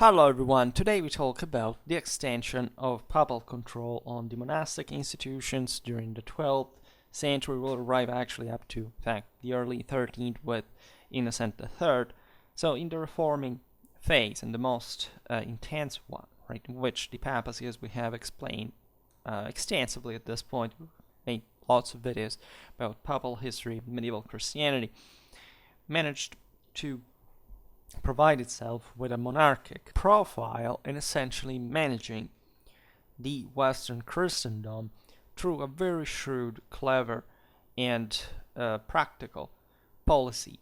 Hello everyone, today we talk about the extension of papal control on the monastic institutions during the 12th century. We'll arrive actually up to, in fact, the early 13th with Innocent III. So in the reforming phase, and the most intense one, right, in which the papacy, as we have explained extensively at this point, we've made lots of videos about papal history, medieval Christianity, managed to provide itself with a monarchic profile in essentially managing the Western Christendom through a very shrewd, clever, and practical policy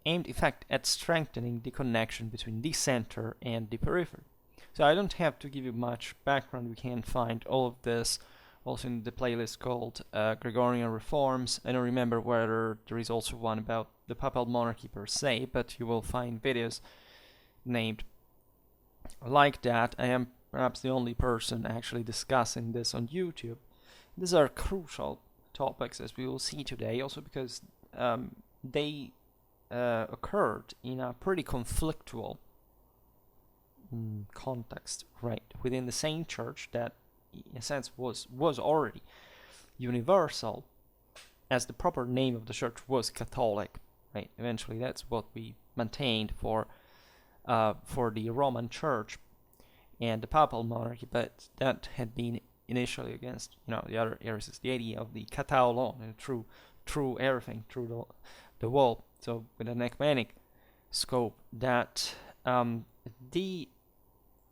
aimed, in fact, at strengthening the connection between the center and the periphery. So I don't have to give you much background. We can find all of this also in the playlist called Gregorian Reforms. I don't remember whether there is also one about the papal monarchy per se, but you will find videos named like that. I am perhaps the only person actually discussing this on YouTube. These are crucial topics, as we will see today, also because they occurred in a pretty conflictual context, right, within the same church that in a sense was already universal, as the proper name of the church was Catholic, right? Eventually that's what we maintained for the Roman Church and the papal monarchy, but that had been initially against the other heresies, the idea of the Catholicon, and through everything, through the wall. So with an ecumenic scope that the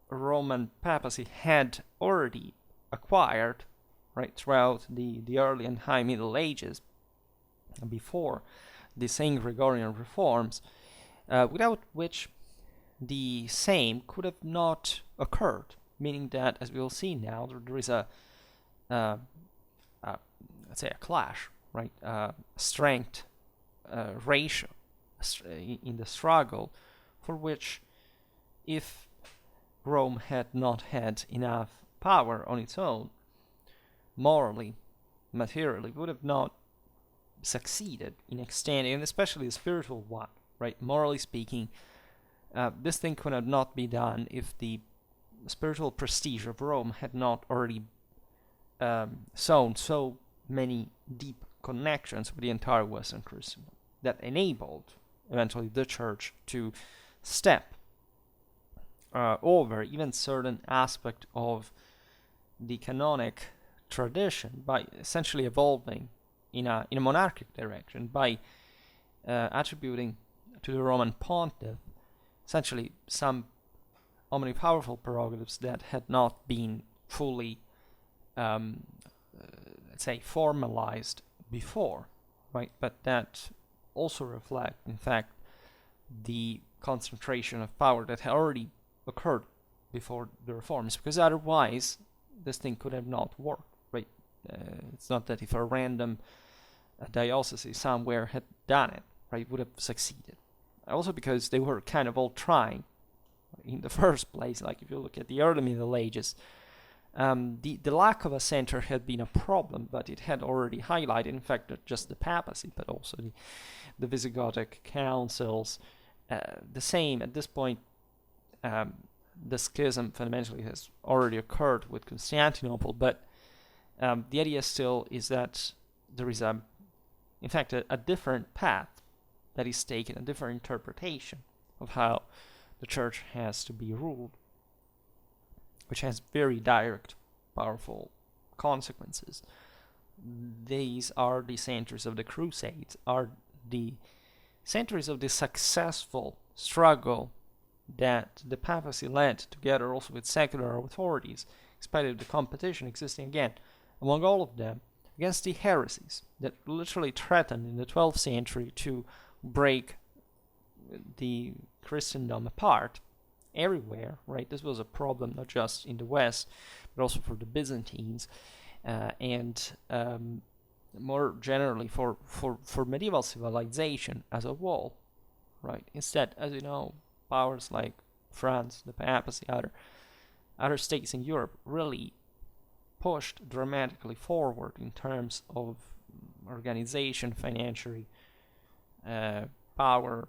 Roman papacy had already acquired, right, throughout the early and high Middle Ages, before the St. Gregorian reforms, without which the same could have not occurred. Meaning that, as we will see now, there is a let's say a clash, right, strength ratio in the struggle, for which, if Rome had not had enough power on its own, morally, materially, would have not succeeded in extending, and especially the spiritual one, right? Morally speaking, this thing could have not be done if the spiritual prestige of Rome had not already sown so many deep connections with the entire Western Christendom that enabled eventually the Church to step over even certain aspect of the canonic tradition by essentially evolving in a monarchic direction, by attributing to the Roman pontiff essentially some omnipowerful prerogatives that had not been fully, let's say, formalized before, right? But that also reflect, in fact, the concentration of power that had already occurred before the reforms, because otherwise this thing could have not worked, right? It's not that if a random diocese somewhere had done it, right, would have succeeded. Also because they were kind of all trying in the first place. Like if you look at the early Middle Ages, the lack of a center had been a problem, but it had already highlighted, in fact, not just the papacy, but also the Visigothic councils. The same at this point. The schism fundamentally has already occurred with Constantinople, but the idea still is that there is in fact, a different path that is taken, a different interpretation of how the church has to be ruled, which has very direct, powerful consequences. These are the centers of the Crusades, are the centers of the successful struggle that the papacy led together also with secular authorities, in spite of the competition existing again among all of them, against the heresies that literally threatened in the 12th century to break the Christendom apart everywhere, right? This was a problem not just in the West, but also for the Byzantines, and more generally for medieval civilization as a whole, right? Instead, as you know, powers like France, the papacy, other states in Europe really pushed dramatically forward in terms of organization, financially, power,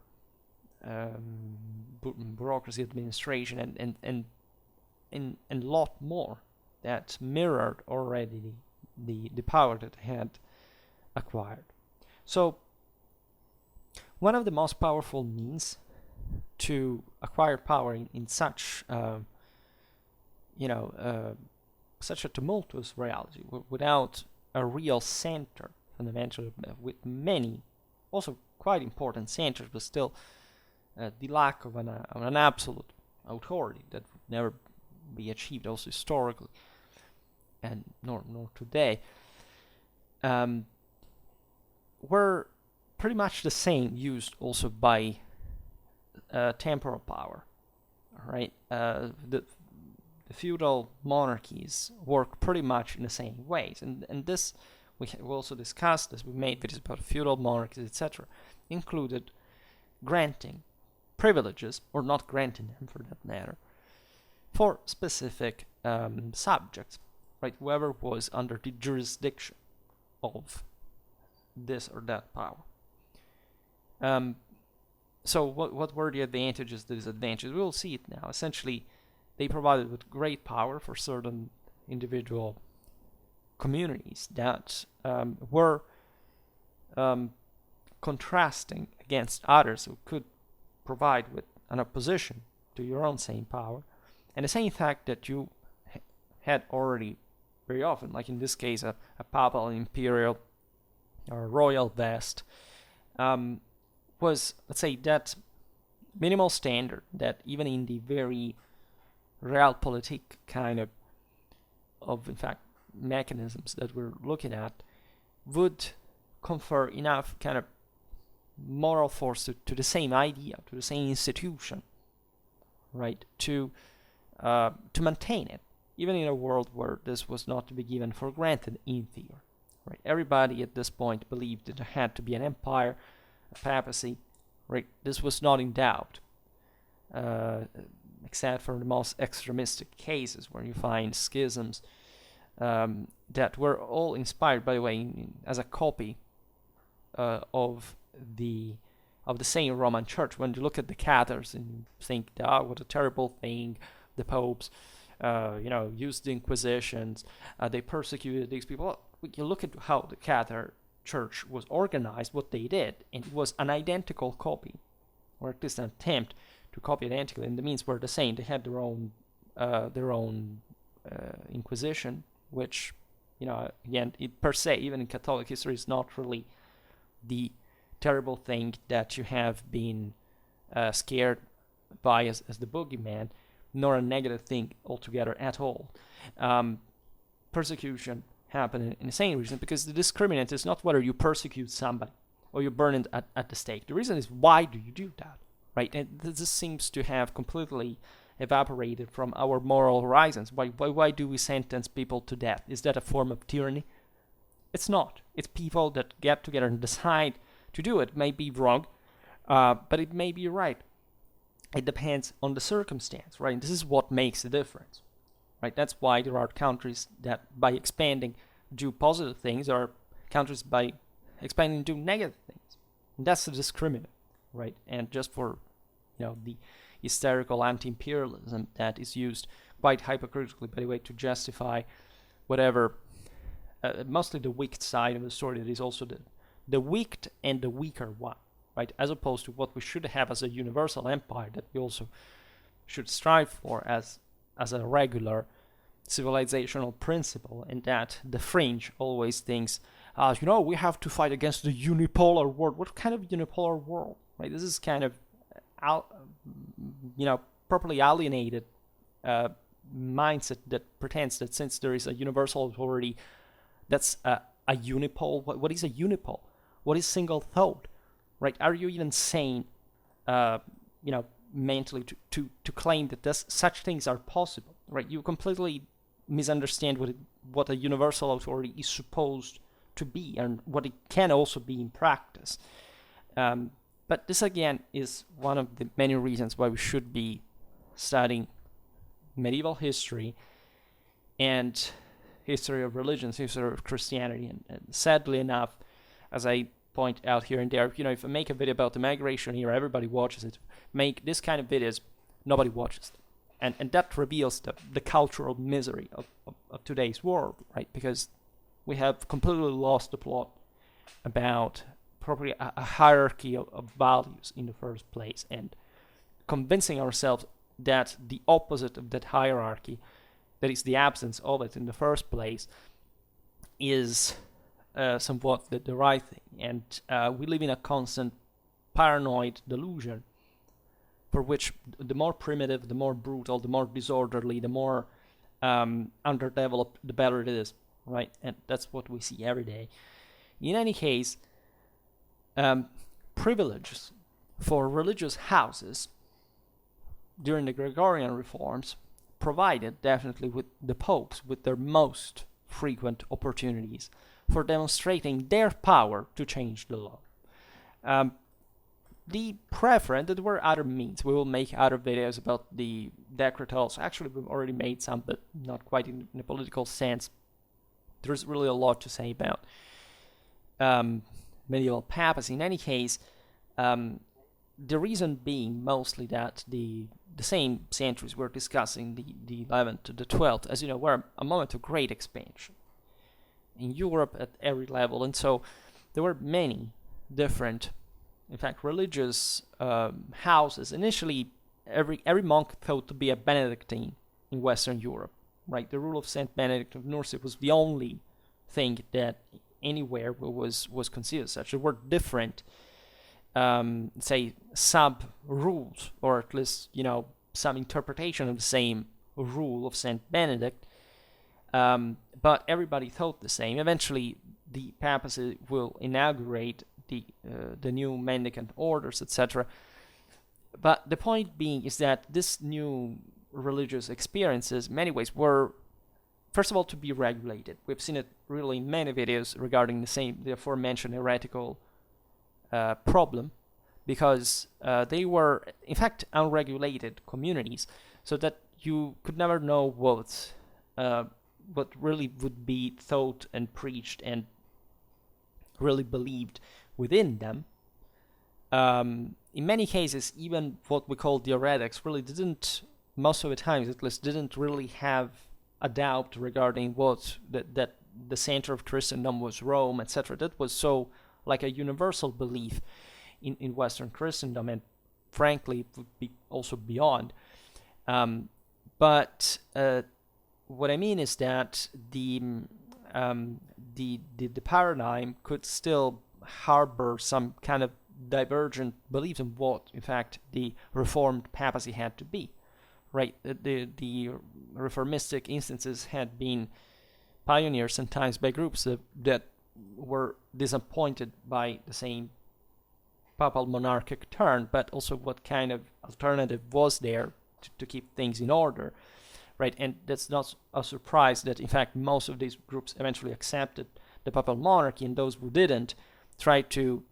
bureaucracy, administration, and a lot more that mirrored already the power that they had acquired. So one of the most powerful means to acquire power in such such a tumultuous reality without a real center, fundamentally, with many also quite important centers, but still the lack of an absolute authority that would never be achieved also historically and nor today, were pretty much the same used also by temporal power, right? The feudal monarchies work pretty much in the same ways, and this we also discussed, as we made videos about feudal monarchies, etc., included granting privileges, or not granting them for that matter, for specific subjects, right? Whoever was under the jurisdiction of this or that power. So what were the advantages, the disadvantages? We'll see it now. Essentially, they provided with great power for certain individual communities that were contrasting against others who could provide with an opposition to your own same power. And the same fact that you had already very often, like in this case, a papal, imperial, or royal vest, was, let's say, that minimal standard that even in the very realpolitik kind of in fact, mechanisms that we're looking at would confer enough kind of moral force to the same idea, to the same institution, right, to maintain it, even in a world where this was not to be given for granted in theory, right? Everybody at this point believed that there had to be an empire, a papacy, right? This was not in doubt, except for the most extremistic cases where you find schisms that were all inspired, by the way, as a copy of the same Roman Church. When you look at the Cathars and you think, what a terrible thing, the popes, used the Inquisitions, they persecuted these people. Well, you look at how the Cathar Church was organized, what they did, and it was an identical copy, or at least an attempt to copy identically, and the means were the same. They had their own Inquisition, which, again, it per se, even in Catholic history, is not really the terrible thing that you have been scared by as the boogeyman, nor a negative thing altogether at all. Persecution happened in the same reason, because the discriminant is not whether you persecute somebody or you burn it at the stake. The reason is, why do you do that, right? And this seems to have completely evaporated from our moral horizons. Why do we sentence people to death? Is that a form of tyranny? It's not. It's people that get together and decide to do it. It may be wrong, but it may be right. It depends on the circumstance, right? And this is what makes the difference, right? That's why there are countries that, by expanding, do positive things, or countries by expanding do negative things. And that's the discriminant, right? And just for, the hysterical anti-imperialism that is used quite hypocritically, by the way, to justify whatever, mostly the weak side of the story, that is also the weak and the weaker one, right? As opposed to what we should have as a universal empire that we also should strive for as a regular civilizational principle, and that the fringe always thinks, we have to fight against the unipolar world. What kind of unipolar world, right? This is kind of properly alienated mindset that pretends that since there is a universal authority, that's a unipole. What is a unipole? What is single thought, right? Are you even sane, mentally to claim that such things are possible, right? You completely misunderstand what a universal authority is supposed to be and what it can also be in practice. But this, again, is one of the many reasons why we should be studying medieval history and history of religions, history of Christianity. And sadly enough, as I point out here and there. If I make a video about the migration here, everybody watches it. Make this kind of videos, nobody watches them. And that reveals the cultural misery of today's world, right? Because we have completely lost the plot about probably a hierarchy of values in the first place, and convincing ourselves that the opposite of that hierarchy, that is the absence of it in the first place, is somewhat the right thing. And we live in a constant paranoid delusion, for which the more primitive, the more brutal, the more disorderly, the more underdeveloped, the better it is, right? And that's what we see every day. In any case, privileges for religious houses during the Gregorian reforms provided definitely with the popes with their most frequent opportunities for demonstrating their power to change the law. The preference, there were other means. We will make other videos about the decretals. Actually, we've already made some, but not quite in a political sense. There's really a lot to say about medieval papacy. In any case, the reason being mostly that the same centuries we're discussing, the 11th to the 12th, as you know, were a moment of great expansion in Europe at every level. And so there were many different, in fact, religious houses. Initially, every monk thought to be a Benedictine in Western Europe, right? The rule of Saint Benedict of Nursia was the only thing that anywhere was considered such. There were different, say, sub-rules, or at least, some interpretation of the same rule of Saint Benedict, but everybody thought the same. Eventually, the papacy will inaugurate the new mendicant orders, etc. But the point being is that this new religious experiences, in many ways, were, first of all, to be regulated. We've seen it really in many videos regarding the aforementioned heretical problem, because they were, in fact, unregulated communities, so that you could never know what really would be thought and preached and really believed within them. In many cases, even what we call the heretics really didn't, most of the times at least, didn't really have a doubt regarding what that the center of Christendom was Rome, etc. That was so like a universal belief in Western Christendom, and frankly would be also beyond. But what I mean is that the paradigm could still harbor some kind of divergent beliefs in what, in fact, the Reformed papacy had to be, right? The reformistic instances had been pioneered sometimes by groups that were disappointed by the same papal monarchic turn, but also what kind of alternative was there to keep things in order, right? And that's not a surprise that, in fact, most of these groups eventually accepted the papal monarchy, and those who didn't tried to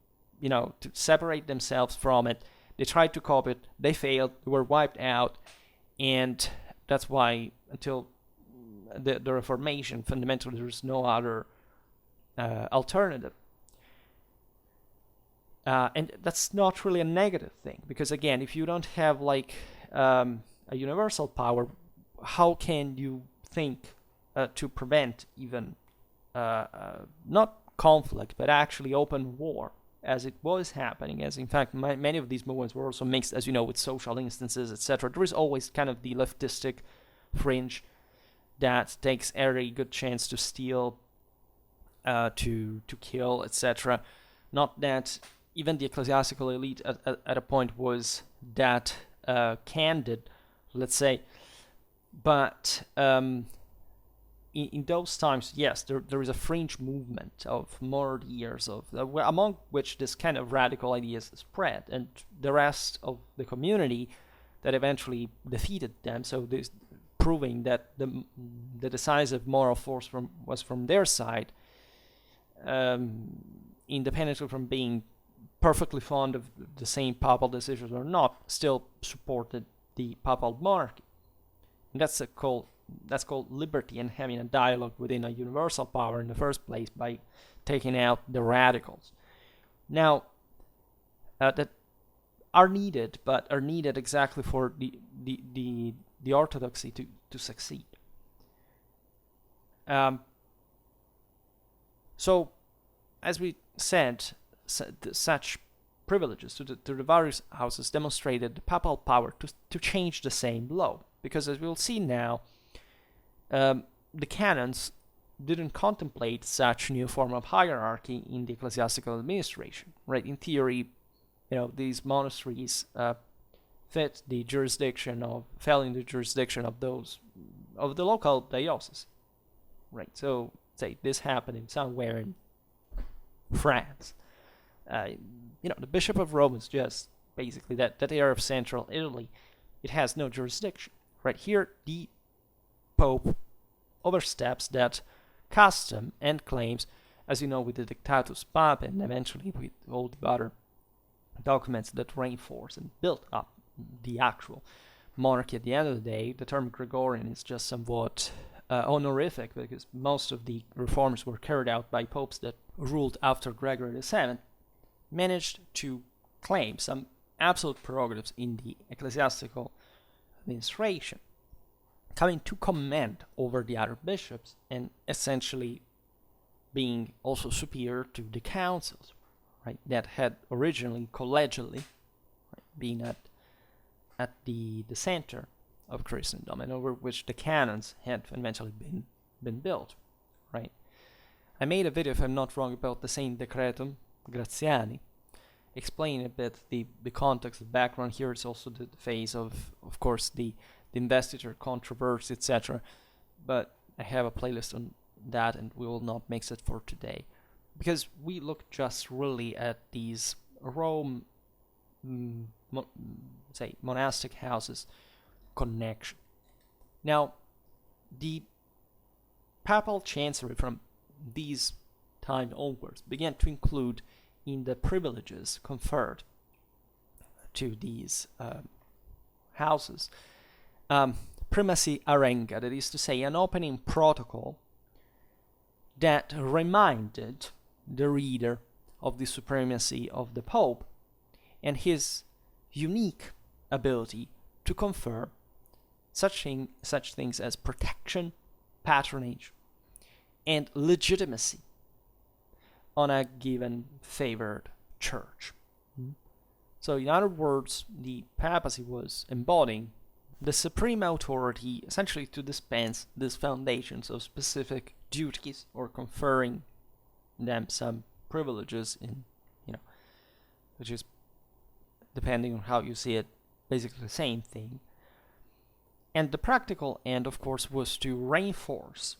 separate themselves from it. They tried to copy it, they failed, they were wiped out, and that's why until the Reformation, fundamentally, there is no other alternative. And that's not really a negative thing, because again, if you don't have like a universal power, how can you think to prevent even not conflict, but actually open war, as it was happening, as in fact many of these movements were also mixed, as you know, with social instances, etc. There is always kind of the leftistic fringe that takes every good chance to steal, to kill, etc. Not that even the ecclesiastical elite at a point was that candid, let's say, but in those times, yes, there is a fringe movement of more years of among which this kind of radical ideas spread, and the rest of the community that eventually defeated them. So this proving that the decisive moral force was from their side, independently from being perfectly fond of the same papal decisions or not, still supported the papal monarchy. And that's called liberty, and having a dialogue within a universal power in the first place by taking out the radicals. now that are needed, but are needed exactly for the orthodoxy to succeed. So, as we said, such privileges to the various houses demonstrated the papal power to change the same law. Because as we'll see now, the canons didn't contemplate such new form of hierarchy in the ecclesiastical administration, right? In theory, these monasteries fell in the jurisdiction of the local diocese, right? So, say this happened somewhere in France. The Bishop of Rome is just basically that area of central Italy. It has no jurisdiction, right? Here, the Pope oversteps that custom and claims, as you know, with the Dictatus Papae and eventually with all the other documents that reinforce and built up the actual monarchy. At the end of the day, the term Gregorian is just somewhat honorific, because most of the reforms were carried out by popes that ruled after Gregory VII, managed to claim some absolute prerogatives in the ecclesiastical administration, coming to command over the other bishops and essentially being also superior to the councils, right, that had originally collegially, right, been at the center of Christendom, and over which the canons had eventually been built, right? I made a video, if I'm not wrong, about the Saint Decretum Gratiani, explaining a bit the context, the background. Here is also the phase of course, the investiture controversy, etc. But I have a playlist on that, and we will not mix it for today, because we look just really at these Rome, monastic houses connection. Now, the papal chancery from these time onwards began to include in the privileges conferred to these houses primacy arenga, that is to say, an opening protocol that reminded the reader of the supremacy of the Pope and his unique ability to confer such things as protection, patronage, and legitimacy on a given favored church. So, in other words, the papacy was embodying the supreme authority essentially to dispense these foundations of specific duties, or conferring them some privileges in, which is, depending on how you see it, basically the same thing. And the practical end, of course, was to reinforce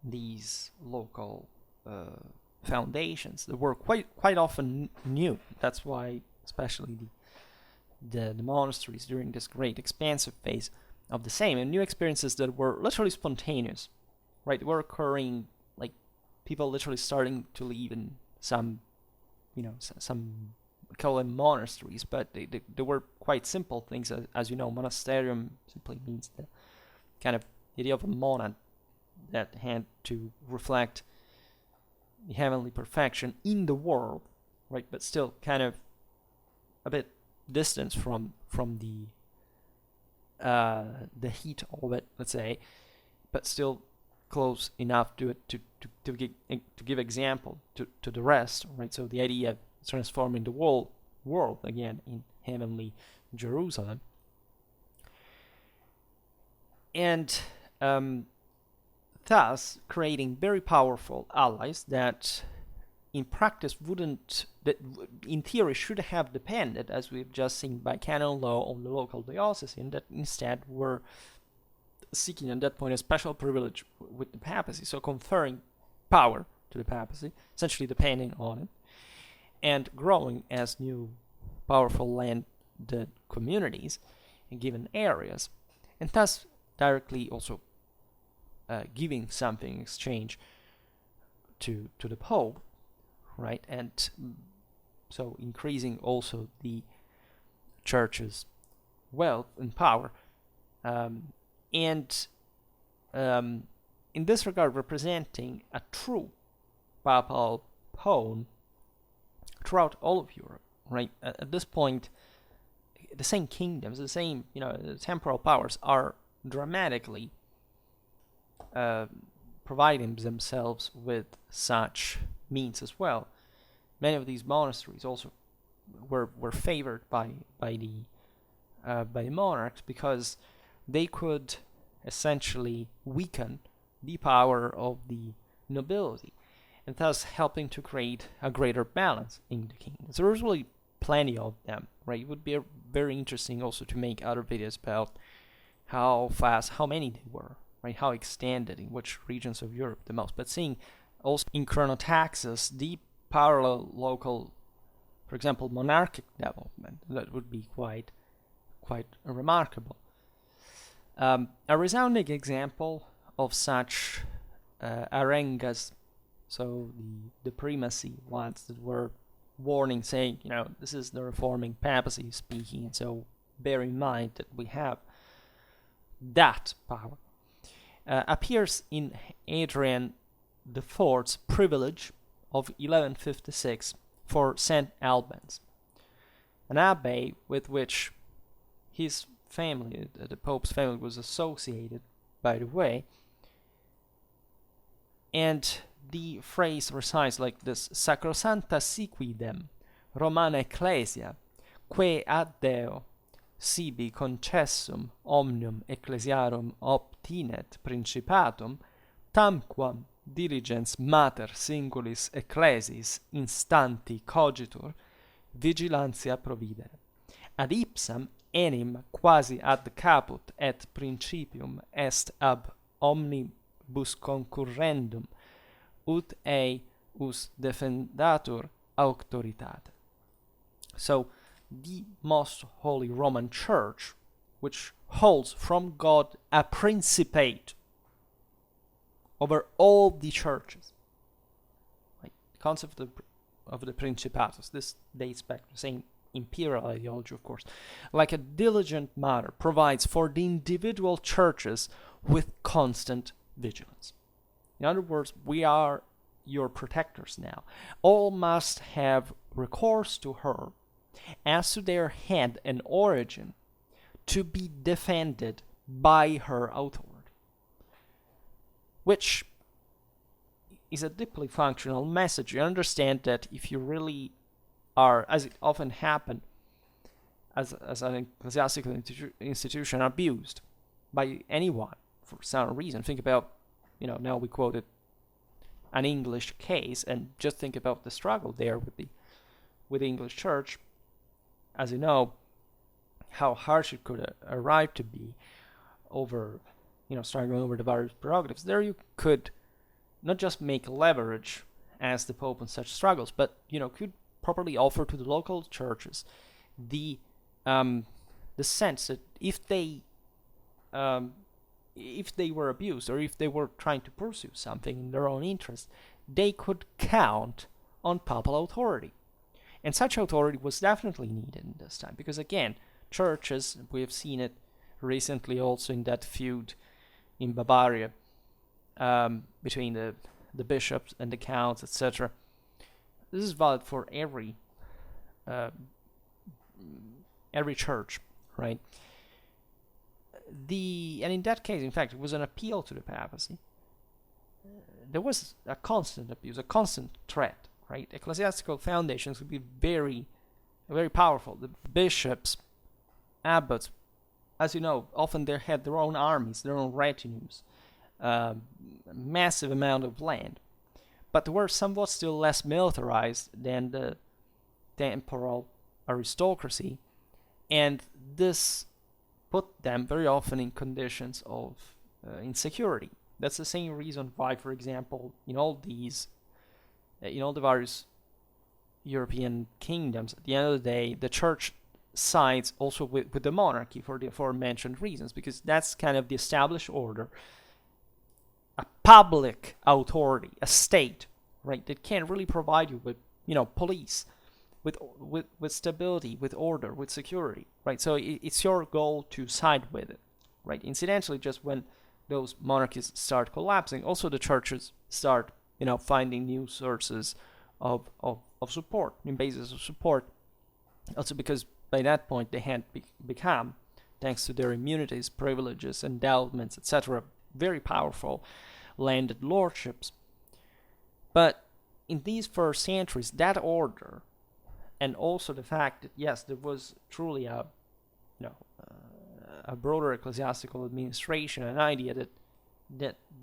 these local foundations that were quite often new. That's why, especially the monasteries during this great expansive phase of the same, and new experiences that were literally spontaneous, right? They were occurring, like people literally starting to live in some call them monasteries, but they were quite simple things. As you know, monasterium simply means the kind of idea of a monad that had to reflect the heavenly perfection in the world, right? But still kind of a bit distant from the heat of it, let's say, but still close enough to it to give example to the rest, right? So the idea of transforming the world again in heavenly Jerusalem, and thus creating very powerful allies that in practice in theory should have depended, as we've just seen, by canon law on the local diocesan, that instead were seeking at that point a special privilege with the papacy, so conferring power to the papacy, essentially depending on it, and growing as new powerful landed communities in given areas, and thus directly also giving something in exchange to the Pope, right? And so increasing also the church's wealth and power, and in this regard representing a true papal throughout all of Europe, right? At this point, the same kingdoms, the same, the temporal powers are dramatically providing themselves with such means as well. Many of these monasteries also were favored by the monarchs because they could essentially weaken the power of the nobility, and thus helping to create a greater balance in the kingdom. So there's really plenty of them, right? It would be very interesting also to make other videos about how many they were, right? How extended, in which regions of Europe the most. But seeing also in chronotaxis the parallel local, for example, monarchic development, that would be quite remarkable. A resounding example of such arengas, so the primacy ones that were warning, saying, this is the reforming papacy speaking, and so bear in mind that we have that power, appears in Adrian IV's privilege of 1156 for St. Albans, an abbey with which his family, the Pope's family, was associated, by the way. And the phrase recites like this: Sacrosanta siquidem Romana Ecclesia, que ad Deo sibi concessum omnium ecclesiarum obtinet principatum, tamquam diligens mater singulis ecclesis instanti cogitur vigilantia providere, ad ipsam enim quasi ad caput et principium est ab omnibus concurrendum, ut eius defendatur auctoritate. So, the most holy Roman Church, which holds from God a principate over all the churches. Like, the concept of the Principatus, this dates back to the same imperial ideology, of course. Like a diligent mother, provides for the individual churches with constant vigilance. In other words, we are your protectors now. All must have recourse to her as to their head and origin, to be defended by her authority, which is a deeply functional message. You understand that if you really are, as it often happens, as an ecclesiastical institution, abused by anyone for some reason. Think about, now we quoted an English case, and just think about the struggle there with the English Church. As you know, how harsh it could arrive to be over, struggling over the various prerogatives. There you could not just make leverage as the Pope in such struggles, but, could properly offer to the local churches the sense that if they were abused, or if they were trying to pursue something in their own interest, they could count on papal authority. And such authority was definitely needed in this time, because again, churches, we have seen it recently also in that feud in Bavaria between the bishops and the counts, etc. This is valid for every church, right? And in that case, in fact, it was an appeal to the papacy. There was a constant abuse, a constant threat, right? Ecclesiastical foundations would be very, very powerful. The bishops, abbots, as you know, often they had their own armies, their own retinues, a massive amount of land, but they were somewhat still less militarized than the temporal aristocracy, and this put them very often in conditions of insecurity. That's the same reason why, for example, in all the various European kingdoms, at the end of the day, the church sides also with the monarchy for the aforementioned reasons, because that's kind of the established order, a public authority, a state, right, that can really provide you with, police, with stability, with order, with security, right? So it's your goal to side with it, right? Incidentally, just when those monarchies start collapsing, also the churches start, finding new sources of support, in basis of support. Also because by that point they had become, thanks to their immunities, privileges, endowments, etc., very powerful landed lordships. But in these first centuries, that order, and also the fact that yes, there was truly a broader ecclesiastical administration, an idea that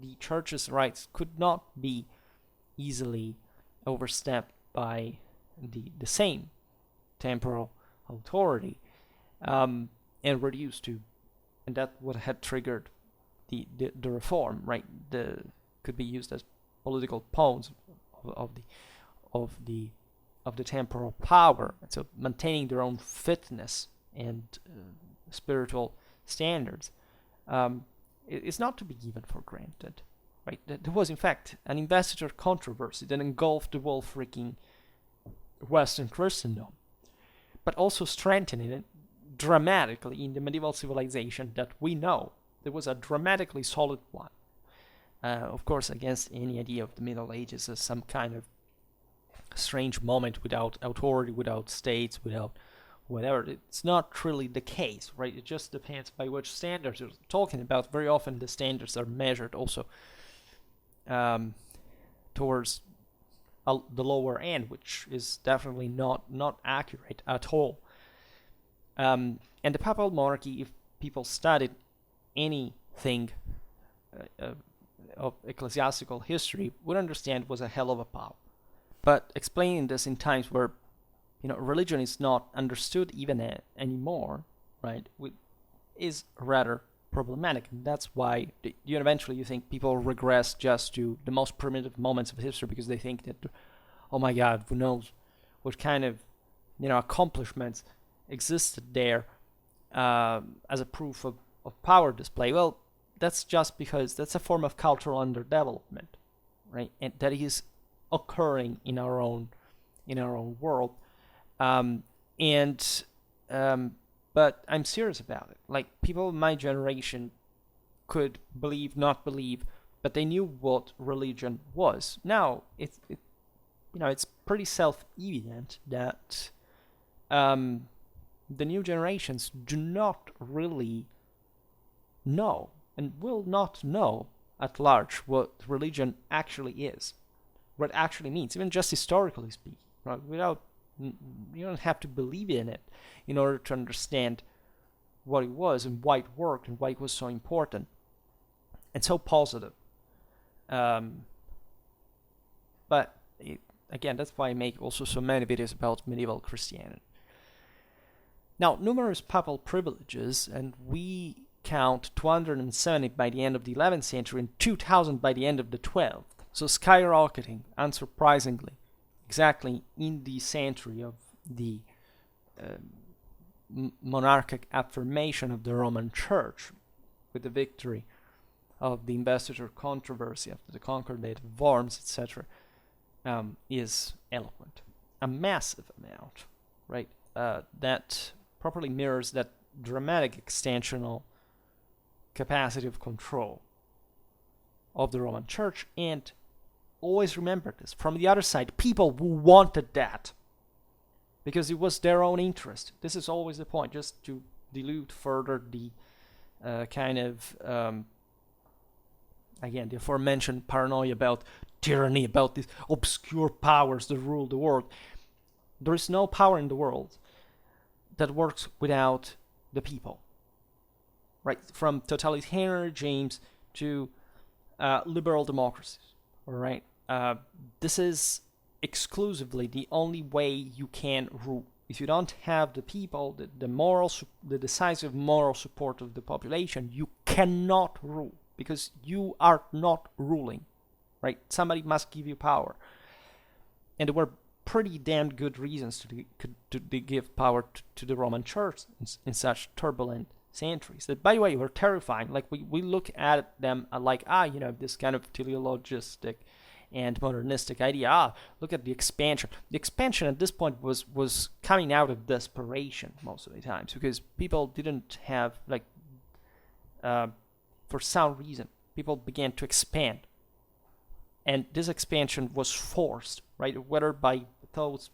the church's rights could not be easily overstepped by the same temporal authority, and reduced to, and that what had triggered the reform, right? Could be used as political pawns of the temporal power, so maintaining their own fitness and spiritual standards. It's not to be given for granted, right? There was, in fact, an investiture controversy that engulfed the whole freaking Western Christendom, but also strengthening it dramatically in the medieval civilization that we know. There was a dramatically solid one. Of course, against any idea of the Middle Ages as some kind of strange moment without authority, without states, without whatever. It's not really the case, right? It just depends by which standards you're talking about. Very often the standards are measured also towards the lower end, which is definitely not accurate at all. And the papal monarchy, if people studied anything of ecclesiastical history, would understand was a hell of a power. But explaining this in times where religion is not understood even anymore, right, is rather problematic. And that's why eventually you think people regress just to the most primitive moments of history, because they think that, oh my God, who knows what kind of accomplishments existed there as a proof of power display. Well, that's just because that's a form of cultural underdevelopment, right? And that is occurring in our own world. But I'm serious about it. Like, people of my generation could believe, not believe, but they knew what religion was. Now, it's pretty self-evident that the new generations do not really know and will not know at large what religion actually is, what it actually means, even just historically speaking, right? You don't have to believe in it in order to understand what it was and why it worked and why it was so important and so positive. But again, that's why I make also so many videos about medieval Christianity. Now, numerous papal privileges, and we count 270 by the end of the 11th century and 2,000 by the end of the 12th. So skyrocketing, unsurprisingly, exactly in the century of the monarchic affirmation of the Roman Church, with the victory of the investiture controversy after the Concordat of Worms, etc., is eloquent. A massive amount, right? That properly mirrors that dramatic extensional capacity of control of the Roman Church. And always remember this, from the other side, people who wanted that because it was their own interest. This is always the point, just to dilute further the again, the aforementioned paranoia about tyranny, about these obscure powers that rule the world. There is no power in the world that works without the people, right? From totalitarian regimes to liberal democracies, all right? This is exclusively the only way you can rule. If you don't have the people, the decisive moral support of the population, you cannot rule, because you are not ruling, right? Somebody must give you power. And there were pretty damn good reasons to give power to the Roman Church in such turbulent centuries that, by the way, were terrifying. Like, we look at them like, this kind of teleologistic and modernistic idea. Look at the expansion. The expansion at this point was coming out of desperation most of the times, because people didn't have, for some reason, people began to expand. And this expansion was forced, right? Whether by those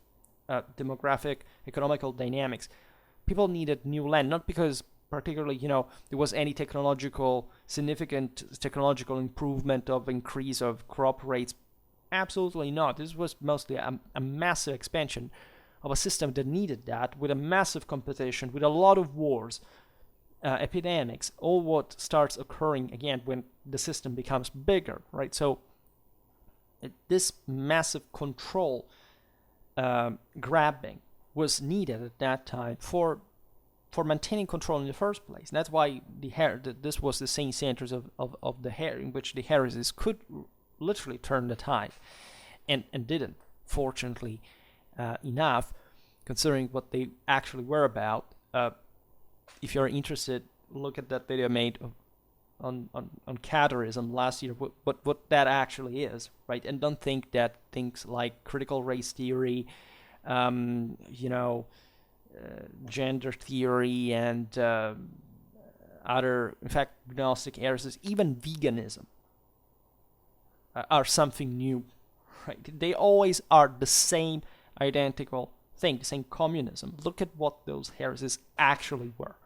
demographic, economical dynamics. People needed new land, not because particularly, there was any significant technological improvement of increase of crop rates. Absolutely not. This was mostly a massive expansion of a system that needed that, with a massive competition, with a lot of wars, epidemics, all what starts occurring again when the system becomes bigger, right? So this massive control grabbing was needed at that time for maintaining control in the first place. And that's why this was the same centers of the in which the heresies could literally turn the tide, and didn't, fortunately enough, considering what they actually were about. If you're interested, look at that video made on Catharism last year, what that actually is, right? And don't think that things like critical race theory, gender theory, and other, in fact, Gnostic heresies, even veganism, are something new, right? They always are the same identical thing, the same communism. Look at what those heresies actually were,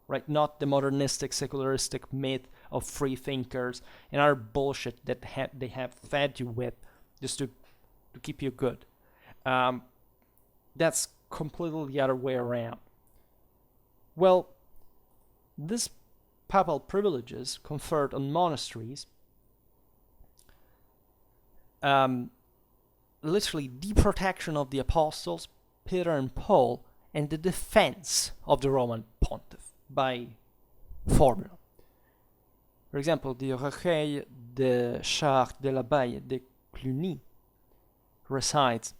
right? Not the modernistic, secularistic myth of free thinkers and other bullshit that they have fed you with just to keep you good. That's completely the other way around. Well, these papal privileges conferred on monasteries, literally the protection of the apostles, Peter and Paul, and the defense of the Roman pontiff by formula. For example, the Recueil de Chartres de l'Abbaye de Cluny recites,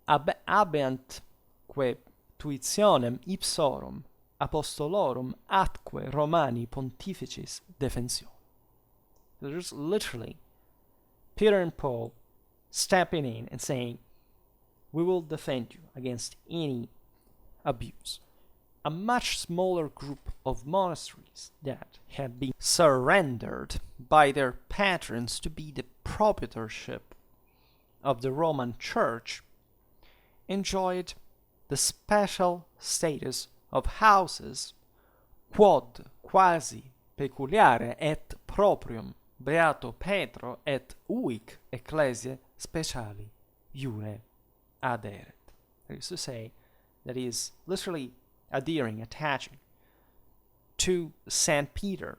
Habeantque tuitionem ipsorum apostolorum atque Romani pontificis defensio. There's literally Peter and Paul stepping in and saying, we will defend you against any abuse. A much smaller group of monasteries that had been surrendered by their patrons to be the proprietorship of the Roman Church enjoyed the special status of houses quod quasi peculiare et proprium Beato Petro et uic ecclesiae speciali iure aderet. That is to say, that is literally attaching to St. Peter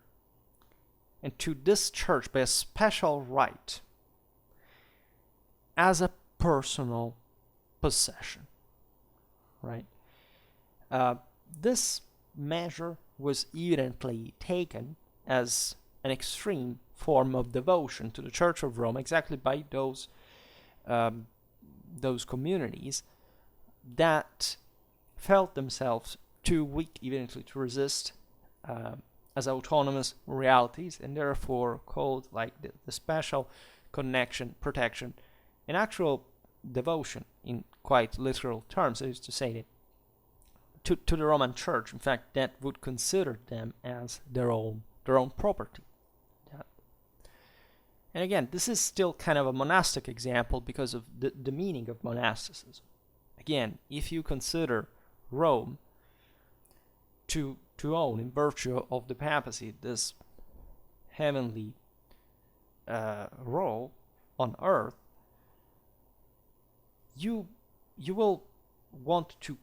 and to this church by a special right as a personal possession, right? This measure was evidently taken as an extreme form of devotion to the Church of Rome, exactly by those communities that felt themselves too weak eventually to resist as autonomous realities, and therefore called like the special connection, protection, and actual devotion in quite literal terms. That is to say that to the Roman Church, in fact, that would consider them as their own property. And again, this is still kind of a monastic example because of the meaning of monasticism. Again, if you consider Rome to own, in virtue of the papacy, this heavenly role on earth, you will want to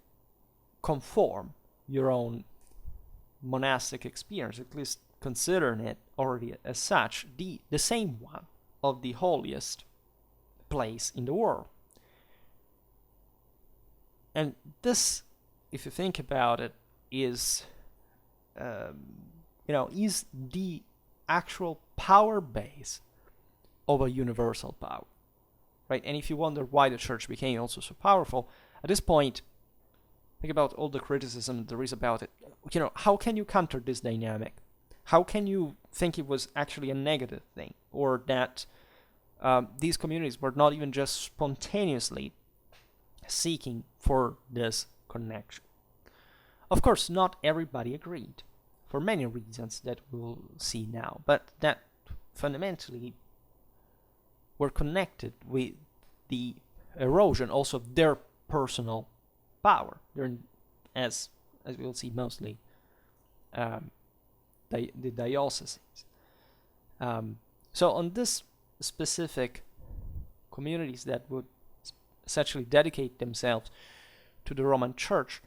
conform your own monastic experience, at least considering it already as such, the same one of the holiest place in the world. And this, if you think about it, is is the actual power base of a universal power, right? And if you wonder why the church became also so powerful, at this point, think about all the criticism there is about it. How can you counter this dynamic? How can you think it was actually a negative thing, or that these communities were not even just spontaneously seeking for this connection? Of course, not everybody agreed, for many reasons that we'll see now, but that fundamentally were connected with the erosion also of their personal power, as we will see, mostly the dioceses. So on this specific communities that would essentially dedicate themselves to the Roman Church,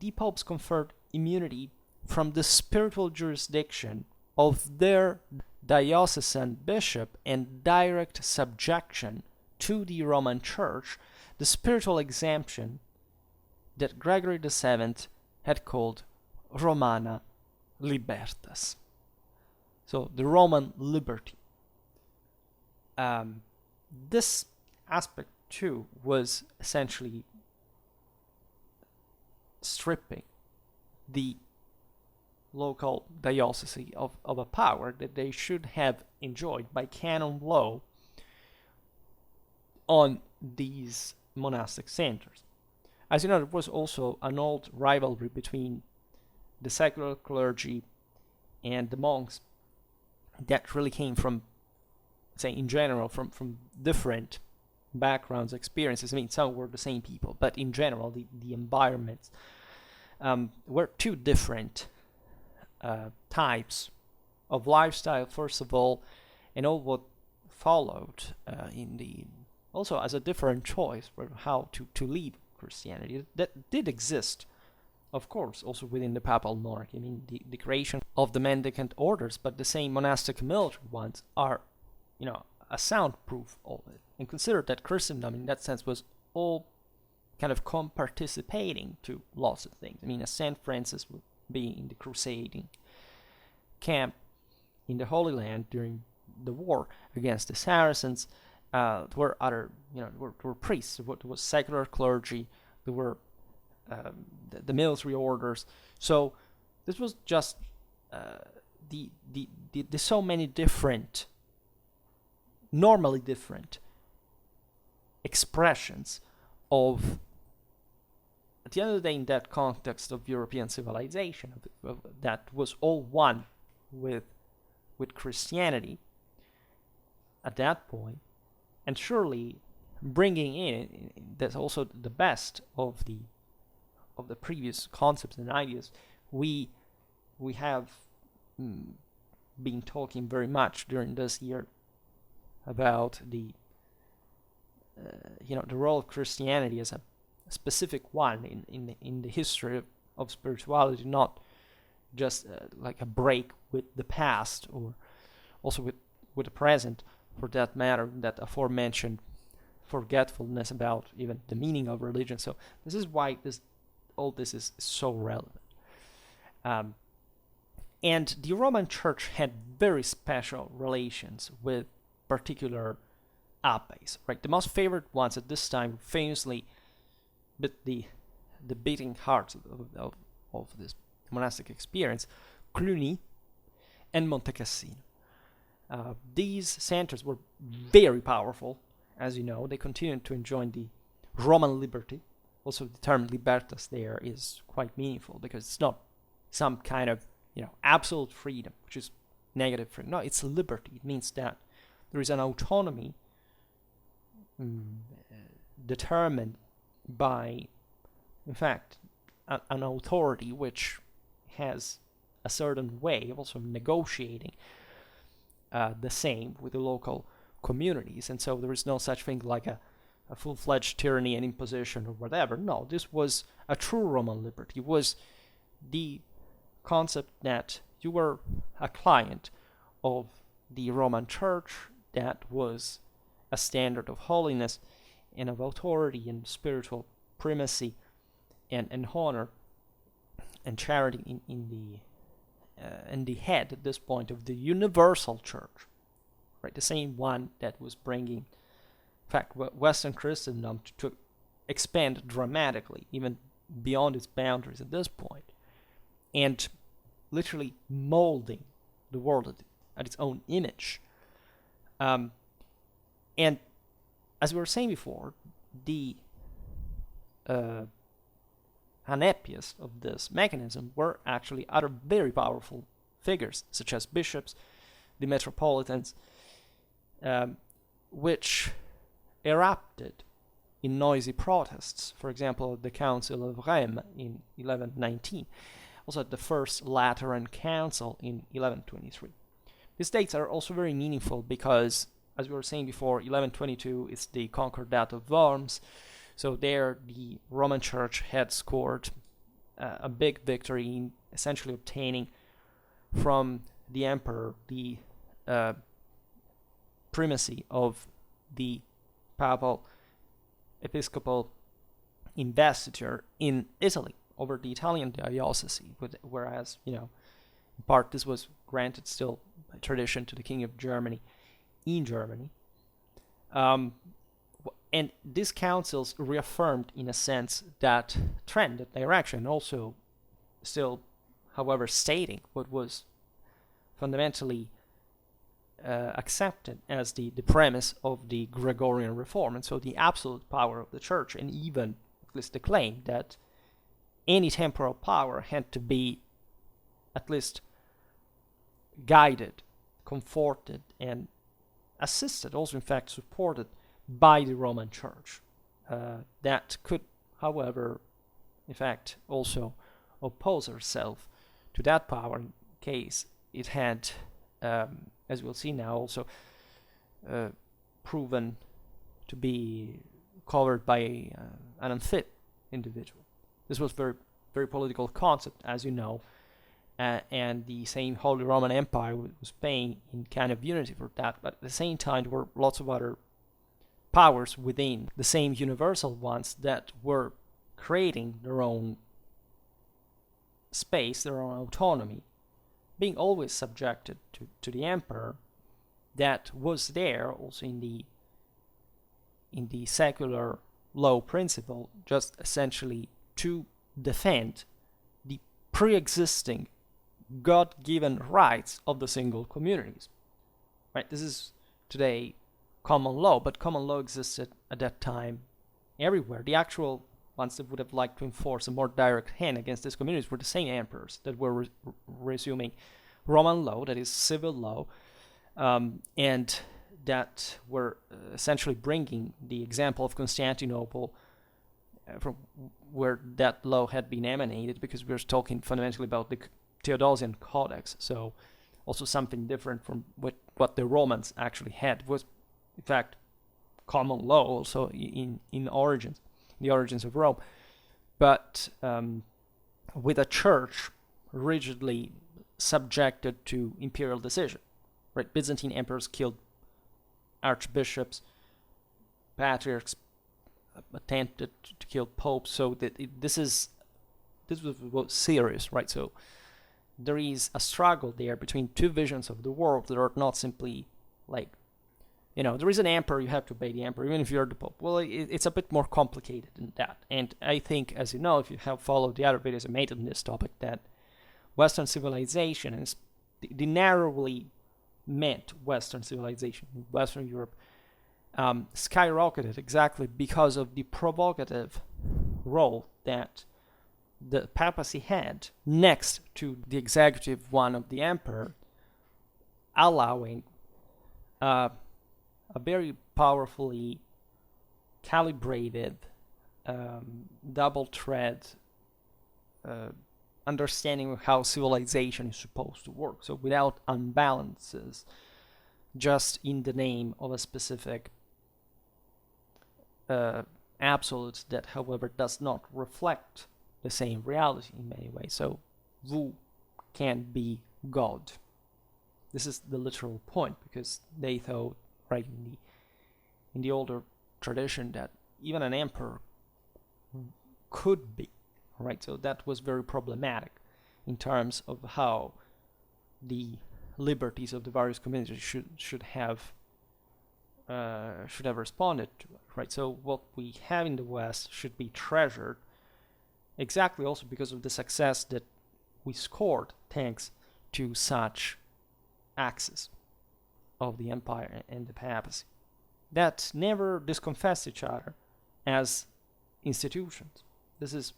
the popes conferred immunity from the spiritual jurisdiction of their diocesan bishop and direct subjection to the Roman Church, the spiritual exemption that Gregory VII had called Romana Libertas. So the Roman liberty. This aspect too was essentially stripping the local diocese of a power that they should have enjoyed by canon law on these monastic centers. As you know, there was also an old rivalry between the secular clergy and the monks that really came from, say, in general, from different backgrounds, experiences. I mean, some were the same people, but in general, the environments were two different types of lifestyle, first of all, and all what followed also as a different choice for how to lead Christianity that did exist, of course, also within the papal monarchy. I mean, the creation of the mendicant orders, but the same monastic military ones are, a sound proof of it. And consider that Christendom, in that sense, was all kind of participating to lots of things. I mean, as Saint Francis would be in the crusading camp in the Holy Land during the war against the Saracens. There were other, there were priests, there was secular clergy, there were the military orders. So this was just the so many different, normally different expressions of, at the end of the day, in that context of European civilization, that was all one with Christianity at that point. And surely bringing in that's also the best of the previous concepts and ideas. We have been talking very much during this year about the role of Christianity as a specific one in the history of spirituality, not just like a break with the past, or also with the present, for that matter, that aforementioned forgetfulness about even the meaning of religion. So this is why all this is so relevant. And the Roman Church had very special relations with particular abbes, right? The most favorite ones at this time famously bit the beating hearts of this monastic experience, Cluny and Monte Cassino. These centers were very powerful, as you know. They continued to enjoy the Roman liberty. Also, the term libertas there is quite meaningful, because it's not some kind of absolute freedom, which is negative freedom. No, it's liberty. It means that there is an autonomy determined by, in fact, an authority which has a certain way of also negotiating the same with the local communities. And so there is no such thing like a full-fledged tyranny and imposition or whatever. No, this was a true Roman liberty. It was the concept that you were a client of the Roman Church, that was a standard of holiness and of authority and spiritual primacy and honor and charity in the head at this point of the universal church, right? The same one that was bringing, in fact, Western Christendom to expand dramatically, even beyond its boundaries at this point, and literally molding the world at its own image. And as we were saying before, the anepias of this mechanism were actually other very powerful figures, such as bishops, the metropolitans, which erupted in noisy protests, for example, at the Council of Rheims in 1119, also at the First Lateran Council in 1123. These dates are also very meaningful because, as we were saying before, 1122 is the Concordat of Worms, so there the Roman Church had scored a big victory in essentially obtaining from the emperor the primacy of the papal episcopal investiture in Italy over the Italian diocese, whereas, in part this was granted still by tradition to the King of Germany in Germany. And these councils reaffirmed, in a sense, that trend, that direction, also still, however, stating what was fundamentally accepted as the premise of the Gregorian reform, and so the absolute power of the church, and even at least the claim that any temporal power had to be at least guided, comforted, and assisted, also in fact supported by the Roman Church. That could, however, in fact also oppose herself to that power in case it had, as we'll see now, also proven to be covered by an unfit individual. This was very, very political concept, as you know, and the same Holy Roman Empire was paying in kind of unity for that, but at the same time there were lots of other powers within the same universal ones that were creating their own space, their own autonomy, being always subjected to the emperor, that was there also in the secular law principle, just essentially to defend the pre-existing God-given rights of the single communities. Right? This is today common law, but common law existed at that time everywhere. The actual ones that would have liked to enforce a more direct hand against these communities were the same emperors that were resuming Roman law, that is civil law, and that were essentially bringing the example of Constantinople from where that law had been emanated, because we're talking fundamentally about the Theodosian Codex, so also something different from what the Romans actually had. Was in fact common law also in origins, the origins of Rome, but with a church rigidly subjected to imperial decision. Right? Byzantine emperors killed archbishops, patriarchs attempted to kill popes, so that this was serious, right? So there is a struggle there between two visions of the world that are not simply like, there is an emperor, you have to obey the emperor, even if you're the pope. Well, it's a bit more complicated than that. And I think, as you know, if you have followed the other videos I made on this topic, that Western civilization, and the narrowly meant Western civilization in Western Europe, skyrocketed exactly because of the provocative role that the papacy had next to the executive one of the emperor, allowing a very powerfully calibrated, double thread understanding of how civilization is supposed to work. So without unbalances, just in the name of a specific absolute that, however, does not reflect the same reality in many ways. So Wu can be God. This is the literal point, because they thought, right, in the older tradition, that even an emperor could be, right? So that was very problematic in terms of how the liberties of the various communities should have responded to it, right? So what we have in the West should be treasured, exactly also because of the success that we scored thanks to such axis of the empire and the papacy that never disconfessed each other as institutions. This is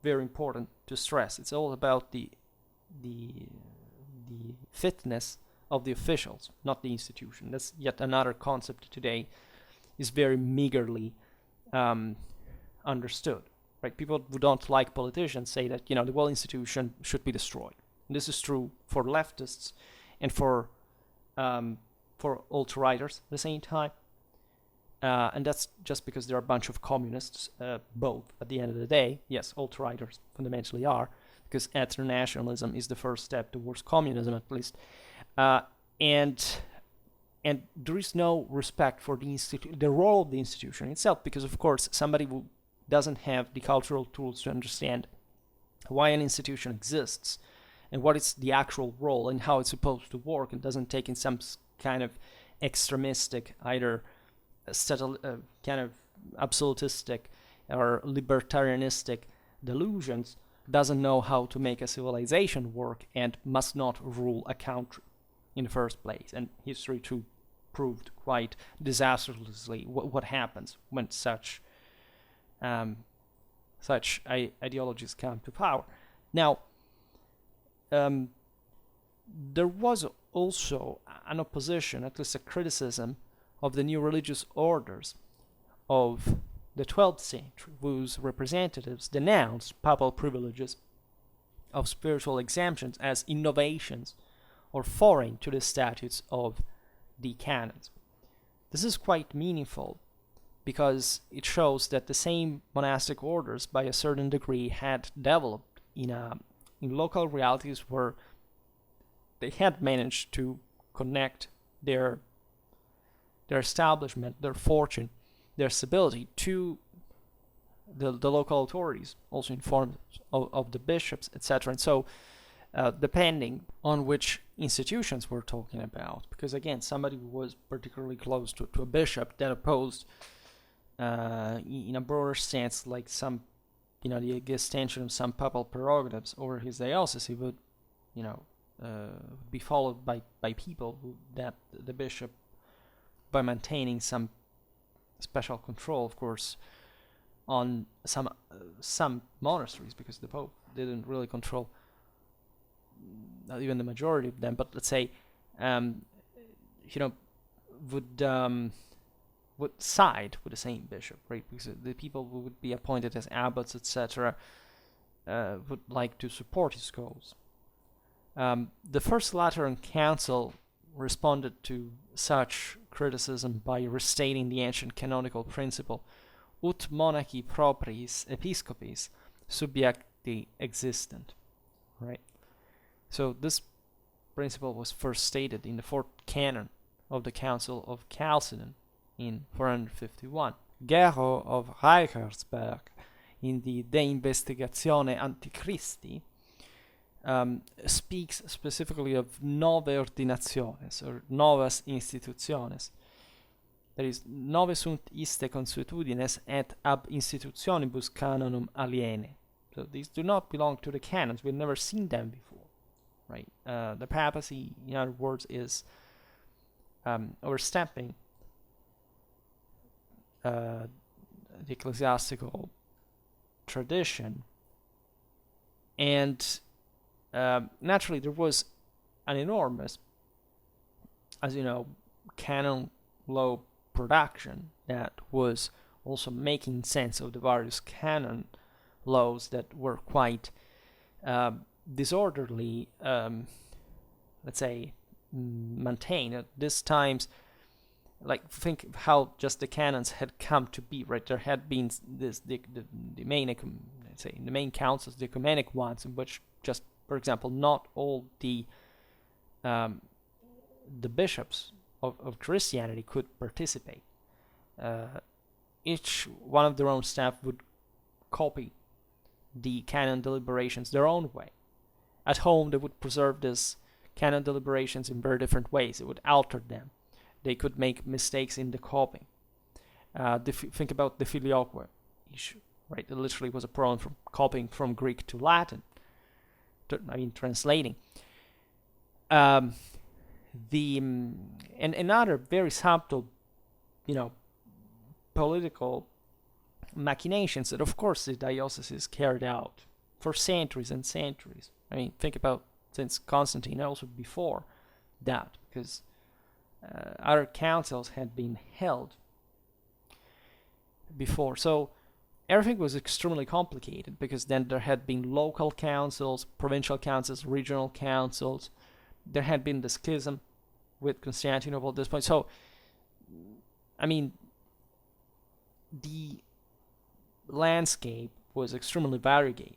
very important to stress. It's all about the fitness of the officials, not the institution. That's yet another concept today is very meagerly understood. Right? People who don't like politicians say that the whole institution should be destroyed. And this is true for leftists and for alt-righters at the same time. And that's just because there are a bunch of communists, both at the end of the day. Yes, alt-righters fundamentally are, because ethno-nationalism is the first step towards communism, at least. And there is no respect for the role of the institution itself, because of course somebody who doesn't have the cultural tools to understand why an institution exists and what is the actual role and how it's supposed to work, and doesn't take in some kind of extremistic, either kind of absolutistic or libertarianistic delusions, doesn't know how to make a civilization work and must not rule a country in the first place. And history too proved quite disastrously what happens when such ideologies come to power. Now, there was also an opposition, at least a criticism, of the new religious orders of the 12th century, whose representatives denounced papal privileges of spiritual exemptions as innovations or foreign to the statutes of the canons. This is quite meaningful because it shows that the same monastic orders, by a certain degree, had developed in local realities where they had managed to connect their establishment, their fortune, their stability to the local authorities, also in form of the bishops, etc. And so, depending on which institutions we're talking about, because again, somebody who was particularly close to a bishop that opposed, in a broader sense, like some, the extension of some papal prerogatives over his diocese, he would, be followed by people that the bishop, by maintaining some special control, of course, on some monasteries, because the Pope didn't really control not even the majority of them, but let's say, would side with the same bishop, right? Because the people who would be appointed as abbots, etc., would like to support his cause. The First Lateran Council responded to such criticism by restating the ancient canonical principle ut monachi propriis episcopis subiecti existent, right? So this principle was first stated in the fourth canon of the Council of Chalcedon in 451. Gero of Reichersberg, in the De Investigatione Antichristi, speaks specifically of nove ordinationes, or novas institutiones. That is, nove sunt iste consuetudines et ab institutionibus canonum aliene. So these do not belong to the canons. We've never seen them before, right? The papacy, in other words, is overstepping the ecclesiastical tradition, and naturally there was an enormous, as you know, canon law production that was also making sense of the various canon laws that were quite disorderly, let's say, maintained at these times. Like, think how just the canons had come to be, right? There had been the main, let's say, the main councils, the ecumenic ones, in which just, for example, not all the bishops of Christianity could participate. Each one of their own staff would copy the canon deliberations their own way. At home, they would preserve these canon deliberations in very different ways. It would alter them. They could make mistakes in the copying. Think about the filioque issue, right? It literally was a problem from copying from Greek to Latin. Translating. And another very subtle, political machinations that, of course, the dioceses carried out for centuries and centuries. Think about since Constantine, also before, that, because other councils had been held before. So everything was extremely complicated, because then there had been local councils, provincial councils, regional councils. There had been the schism with Constantinople at this point. So, I mean, the landscape was extremely variegated.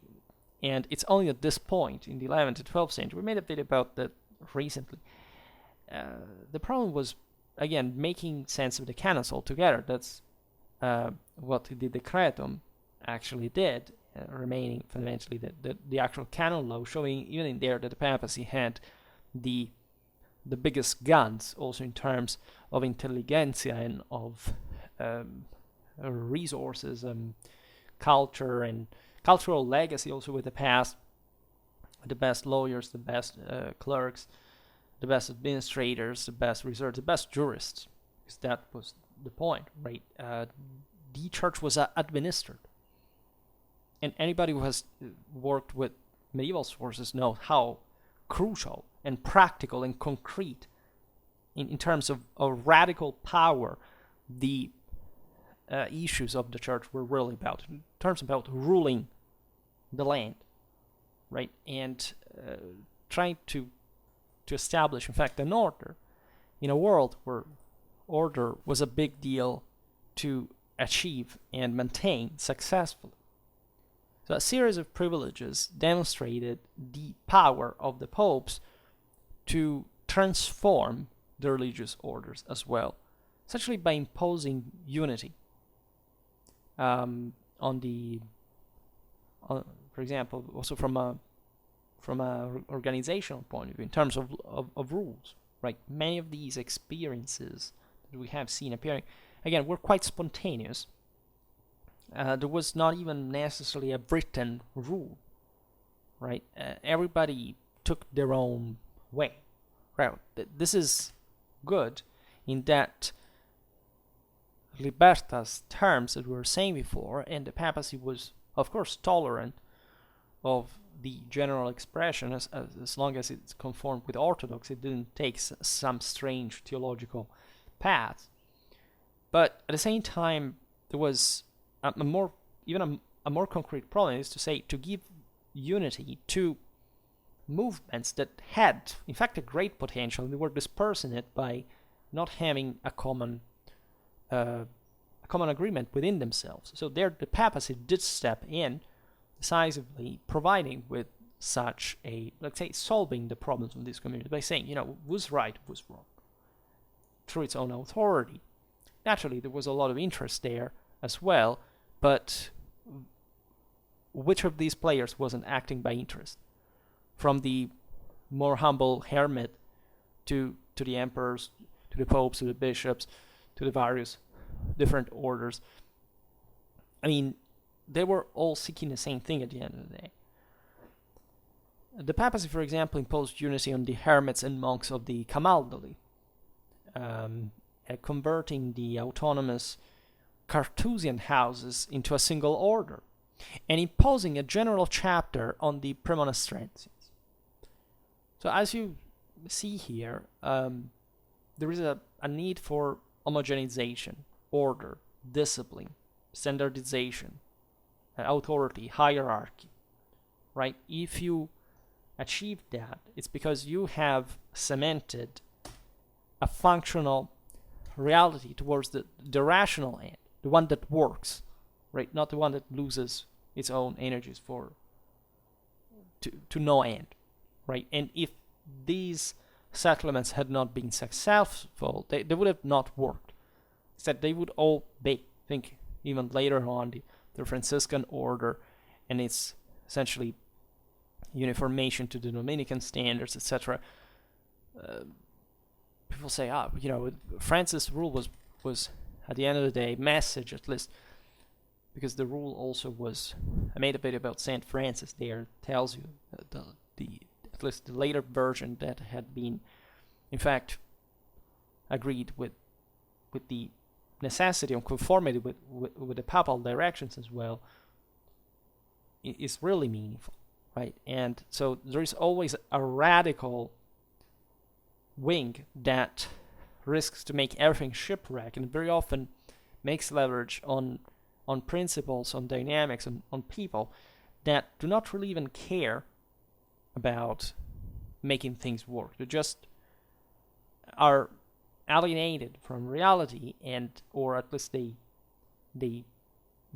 And it's only at this point, in the 11th and 12th century, we made a video about that recently. The problem was, again, making sense of the canons altogether. That's what the Decretum actually did, remaining fundamentally the actual canon law, showing even in there that the papacy had the biggest guns, also in terms of intelligentsia and of resources and culture and cultural legacy, also with the past, the best lawyers, the best clerks, the best administrators, the best researchers, the best jurists, because that was the point, right? The church was administered, and anybody who has worked with medieval sources knows how crucial and practical and concrete in terms of radical power the issues of the church were really about, in terms about ruling the land, right? And trying to establish, in fact, an order in a world where order was a big deal to achieve and maintain successfully. So a series of privileges demonstrated the power of the popes to transform the religious orders as well, essentially by imposing unity. For example, also from a organizational point of view, in terms of rules, right? Many of these experiences that we have seen appearing, again, were quite spontaneous. There was not even necessarily a written rule, right? Everybody took their own way, right? This is good in that libertas terms that we were saying before, and the papacy was, of course, tolerant of the general expression as long as it's conformed with orthodoxy. It didn't take some strange theological path. But at the same time, there was a more concrete problem, is to say, to give unity to movements that had, in fact, a great potential. They were dispersing it by not having a common agreement within themselves. So there, the papacy did step in decisively, providing with such a, let's say, solving the problems of this community by saying, who's right, who's wrong, through its own authority. Naturally, there was a lot of interest there as well, but which of these players wasn't acting by interest? From the more humble hermit to the emperors, to the popes, to the bishops, to the various different orders. I mean, they were all seeking the same thing at the end of the day. The papacy, for example, imposed unity on the hermits and monks of the Camaldoli, converting the autonomous Carthusian houses into a single order, and imposing a general chapter on the premonastrenses. So as you see here, there is a need for homogenization, order, discipline, standardization, authority, hierarchy, right? If you achieve that, it's because you have cemented a functional reality towards the rational end, the one that works, right? Not the one that loses its own energies to no end, right? And if these settlements had not been successful, they would have not worked. Instead, they would obey. Think even later on the Franciscan order and its essentially uniformation to the Dominican standards, etc. People say, Francis' rule was at the end of the day message, at least, because the rule also was. I made a video about Saint Francis. There tells you at least the later version that had been, in fact, agreed with the necessity of conformity with the papal directions as well, is really meaningful, right? And so there is always a radical wing that risks to make everything shipwreck, and very often makes leverage on principles, on dynamics, on people that do not really even care about making things work. They just are alienated from reality, and or at least they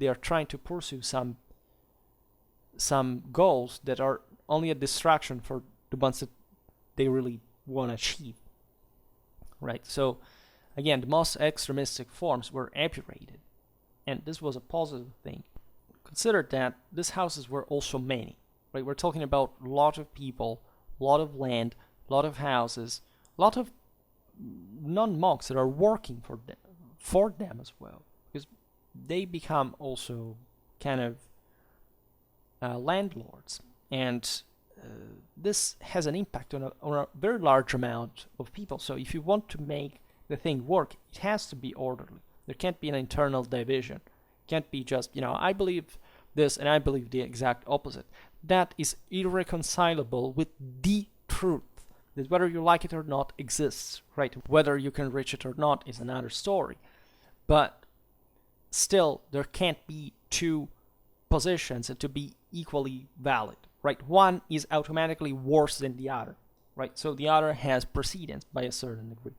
are trying to pursue some goals that are only a distraction for the ones that they really want to achieve. Right? So again, the most extremistic forms were epurated, and this was a positive thing. Consider that these houses were also many. Right? We're talking about a lot of people, a lot of land, a lot of houses, a lot of non-monks that are working for them as well, because they become also kind of landlords, and this has an impact on a very large amount of people. So if you want to make the thing work, it has to be orderly. There can't be an internal division. It can't be just, I believe this and I believe the exact opposite. That is irreconcilable with the truth, that whether you like it or not exists, right? Whether you can reach it or not is another story. But still, there can't be two positions and to be equally valid, right? One is automatically worse than the other, right? So the other has precedence by a certain degree.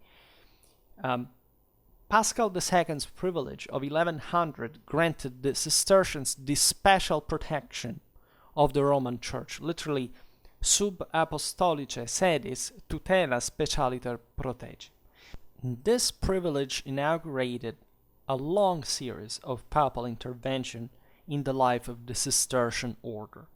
Pascal II's privilege of 1100 granted the Cistercians the special protection of the Roman Church, literally sub apostolice sedis tutela specialiter protege. This privilege inaugurated a long series of papal intervention in the life of the Cistercian order.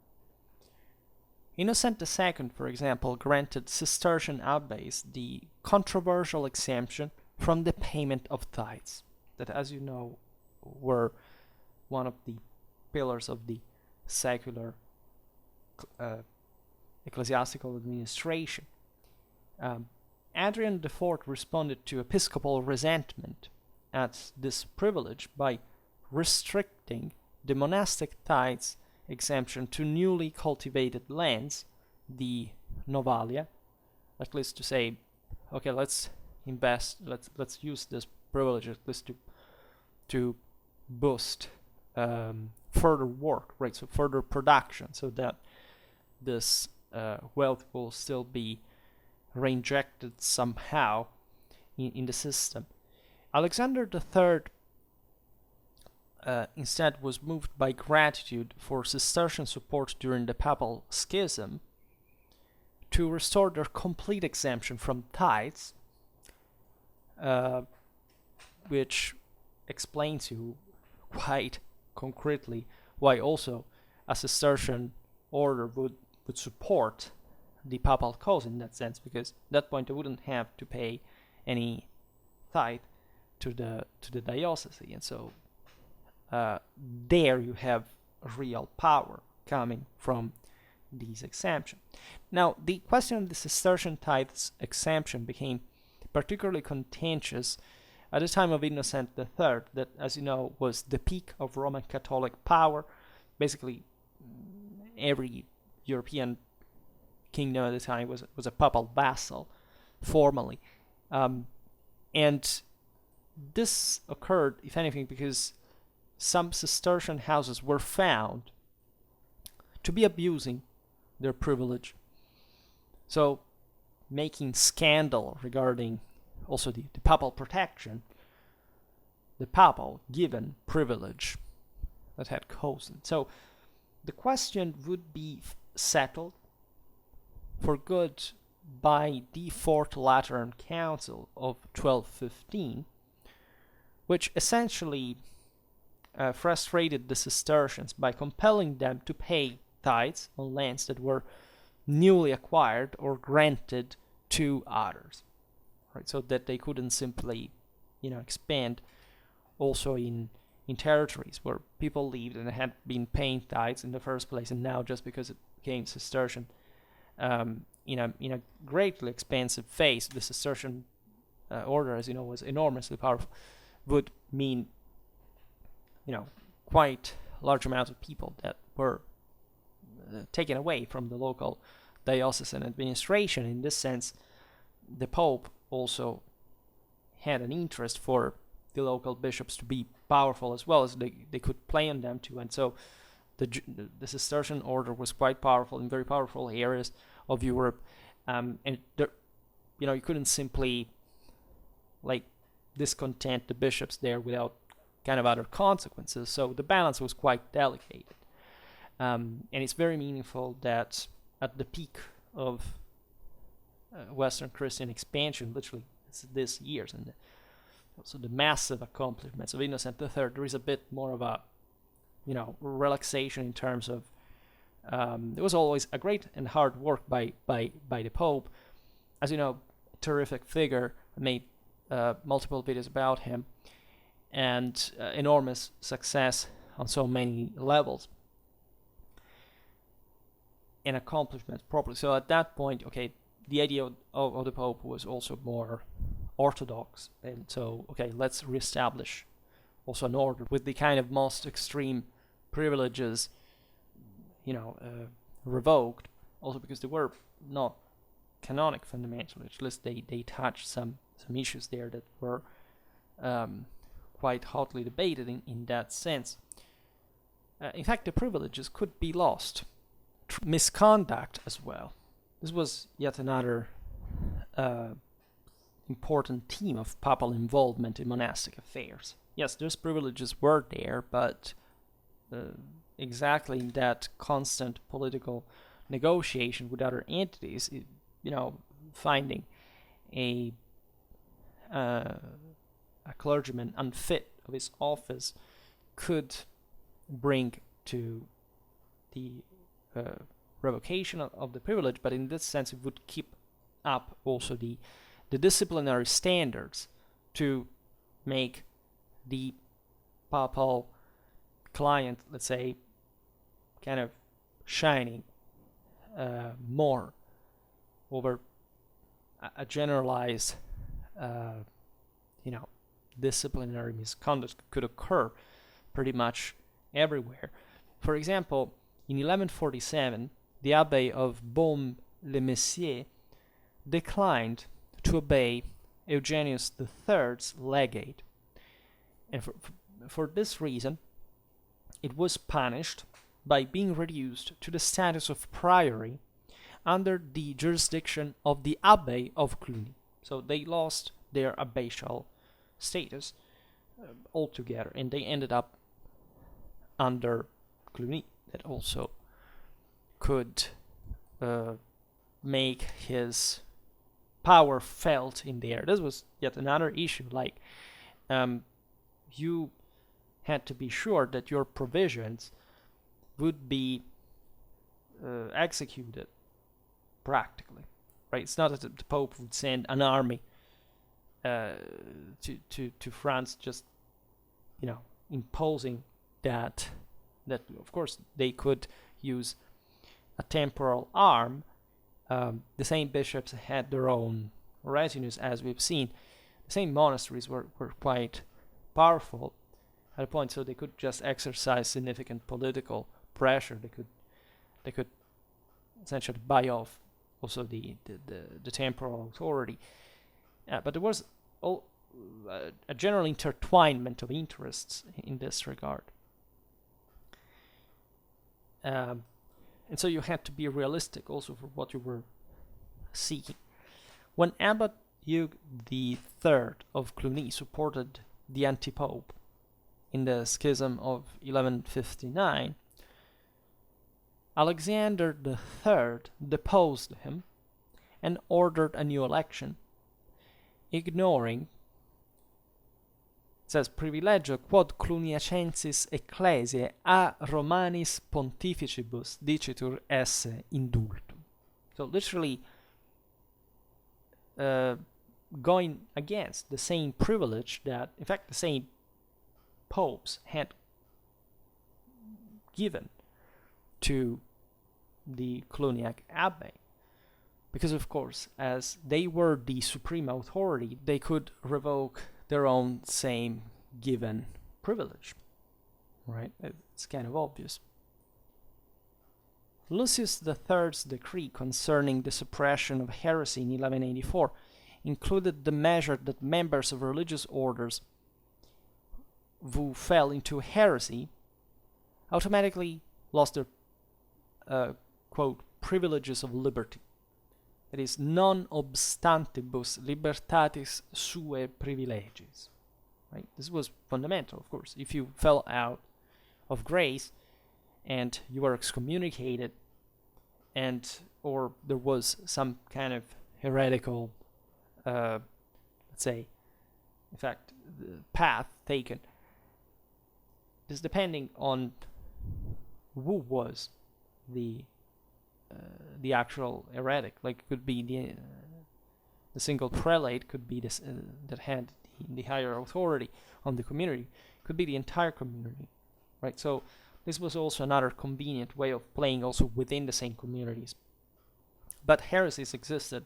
Innocent II, for example, granted Cistercian abbeys the controversial exemption from the payment of tithes, that, as you know, were one of the pillars of the secular ecclesiastical administration. Adrian IV responded to episcopal resentment at this privilege by restricting the monastic tithes exemption to newly cultivated lands, the novalia, at least to say, okay, let's invest, let's use this privilege at least to boost further work, right? So further production, so that this wealth will still be reinjected somehow in the system. Alexander III instead was moved by gratitude for Cistercian support during the Papal Schism to restore their complete exemption from tithes, which explains you quite concretely why also a Cistercian order would support the papal cause in that sense, because at that point they wouldn't have to pay any tithe to the diocese, and so there you have real power coming from these exemptions. Now, the question of the Cistercian tithes exemption became particularly contentious at the time of Innocent III, that, as you know, was the peak of Roman Catholic power. Basically, every European kingdom at the time was a papal vassal, formally. And this occurred, if anything, because some Cistercian houses were found to be abusing their privilege. So, making scandal regarding also the papal protection, the papal given privilege that had chosen. So, the question would be settled for good by the Fourth Lateran Council of 1215, which essentially frustrated the Cistercians by compelling them to pay tithes on lands that were newly acquired or granted to others, right? So that they couldn't simply, expand also in territories where people lived and had been paying tithes in the first place, and now just because it became Cistercian, in a greatly expansive phase, the Cistercian order, as you know, was enormously powerful, would mean, quite large amounts of people that were taken away from the local diocesan administration. In this sense, the Pope also had an interest for the local bishops to be powerful as well, as they could play on them too. And so the Cistercian order was quite powerful in very powerful areas of Europe. And there, you couldn't simply like discontent the bishops there without kind of other consequences. So the balance was quite delicate. And it's very meaningful that at the peak of Western Christian expansion, literally this years, and also the massive accomplishments of Innocent III, there is a bit more of a relaxation in terms of it was always a great and hard work by the Pope. As you know, terrific figure. I made multiple videos about him, and enormous success on so many levels and accomplishments properly. So at that point, okay, the idea of the Pope was also more orthodox, and so okay, let's reestablish also an order with the kind of most extreme privileges revoked, also because they were not canonic fundamentally. At least they touched some issues there that were quite hotly debated in that sense. In fact, the privileges could be lost. Misconduct as well. This was yet another important theme of papal involvement in monastic affairs. Yes, those privileges were there, but exactly in that constant political negotiation with other entities, finding a clergyman unfit of his office could bring to the revocation of the privilege, but in this sense it would keep up also the disciplinary standards to make the papal client, let's say, kind of shining more over a generalized disciplinary misconduct could occur pretty much everywhere. For example, in 1147, the Abbey of Baumes-les-Messiers declined to obey Eugenius III's legate, and for this reason it was punished by being reduced to the status of priory under the jurisdiction of the Abbey of Cluny. So they lost their abbatial status altogether, and they ended up under Cluny, that also could make his power felt in there. This was yet another issue, like you had to be sure that your provisions would be executed practically, right? It's not that the Pope would send an army to France, just imposing that of course they could use a temporal arm. The same bishops had their own retinues, as we've seen. The same monasteries were quite powerful at a point, so they could just exercise significant political pressure. They could essentially buy off also the temporal authority. But there was a general intertwinement of interests in this regard. And so you had to be realistic also for what you were seeking. When Abbot Hugh III of Cluny supported the anti-pope in the schism of 1159, Alexander III deposed him and ordered a new election, ignoring, it says, privilegio quod Cluniacensis ecclesiae a Romanis pontificibus dicitur esse indultum. So literally going against the same privilege that, in fact, the same popes had given to the Cluniac Abbey. Because, of course, as they were the supreme authority, they could revoke their own same given privilege, right? It's kind of obvious. Lucius III's decree concerning the suppression of heresy in 1184 included the measure that members of religious orders who fell into heresy automatically lost their, quote, privileges of liberty. That is, non obstantibus libertatis sue privileges. Right? This was fundamental, of course. If you fell out of grace and you were excommunicated, or there was some kind of heretical, let's say, in fact, path taken, this depending on who was the actual heretic. Like, it could be the single prelate, could be this that had the higher authority on the community, could be the entire community, right? So this was also another convenient way of playing also within the same communities. But heresies existed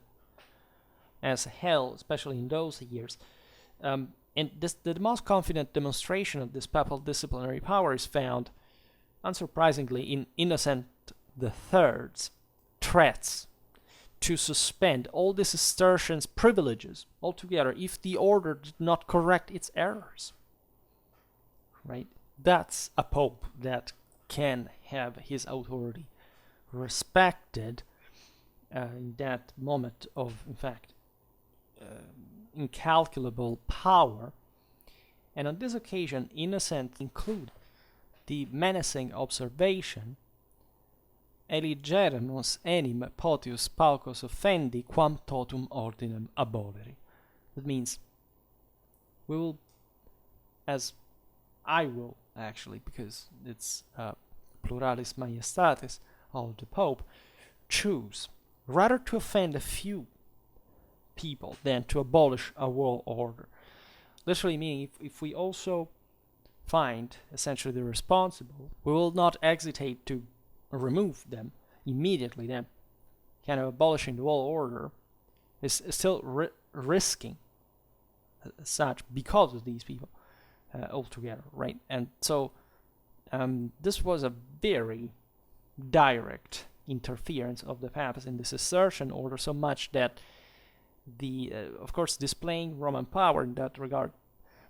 as hell, especially in those years. And the most confident demonstration of this papal disciplinary power is found, unsurprisingly, in Innocent III's threats to suspend all the Cistercians' privileges altogether if the order did not correct its errors. Right? That's a pope that can have his authority respected in that moment of, in fact, incalculable power. And on this occasion, Innocent included the menacing observation, eligeremus enim potius paucos offendi quam totum ordinem aboleri. That means, we will, as I will actually, because it's pluralis majestatis of the Pope, choose rather to offend a few people than to abolish a world order. Literally meaning, if we also find essentially the responsible, we will not hesitate to remove them immediately. Then, kind of abolishing the world order is still risking such because of these people altogether, right? And so this was a very direct interference of the papacy in the Cistercian order, so much that the, of course, displaying Roman power in that regard,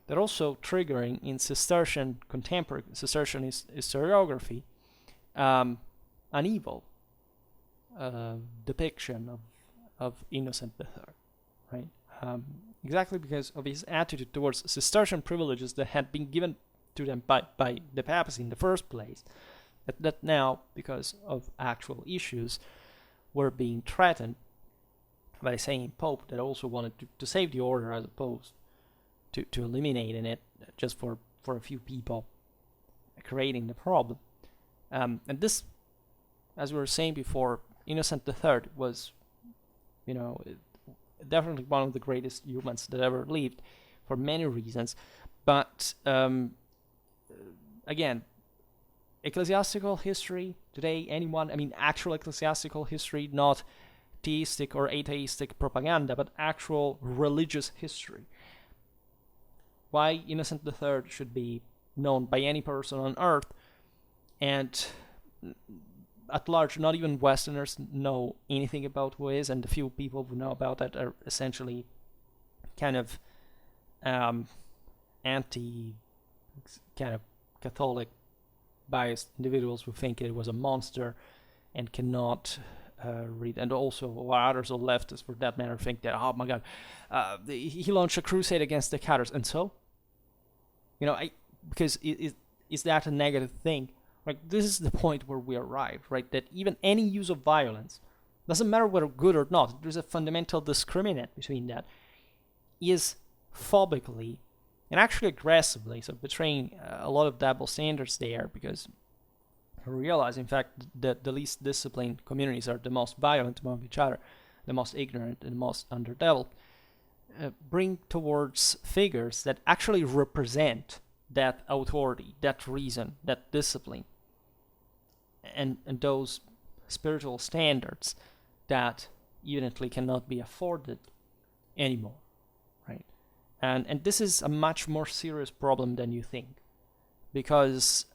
but also triggering in Cistercian contemporary Cistercian historiography an evil depiction of Innocent III, right? Exactly because of his attitude towards Cistercian privileges that had been given to them by the papacy in the first place, that now, because of actual issues, were being threatened by the same Pope that also wanted to save the order as opposed to eliminating it just for a few people creating the problem. And this, as we were saying before, Innocent III was, definitely one of the greatest humans that ever lived for many reasons. But again, ecclesiastical history today, actual ecclesiastical history, not theistic or atheistic propaganda, but actual religious history. Why Innocent III should be known by any person on earth, and at large, not even Westerners know anything about who he is, and the few people who know about that are essentially kind of anti, kind of Catholic biased individuals who think it was a monster and cannot read, and also others or leftists for that matter think that, oh my God, he launched a crusade against the Cathars, and so, because is that a negative thing? Like, this is the point where we arrive, right? That even any use of violence, doesn't matter whether good or not, there's a fundamental discriminant between that, is phobically and actually aggressively, so betraying a lot of double standards there, because we realize, in fact, that the least disciplined communities are the most violent among each other, the most ignorant and the most underdeveloped, bring towards figures that actually represent that authority, that reason, that discipline, and those spiritual standards that evidently cannot be afforded anymore, right? And this is a much more serious problem than you think, because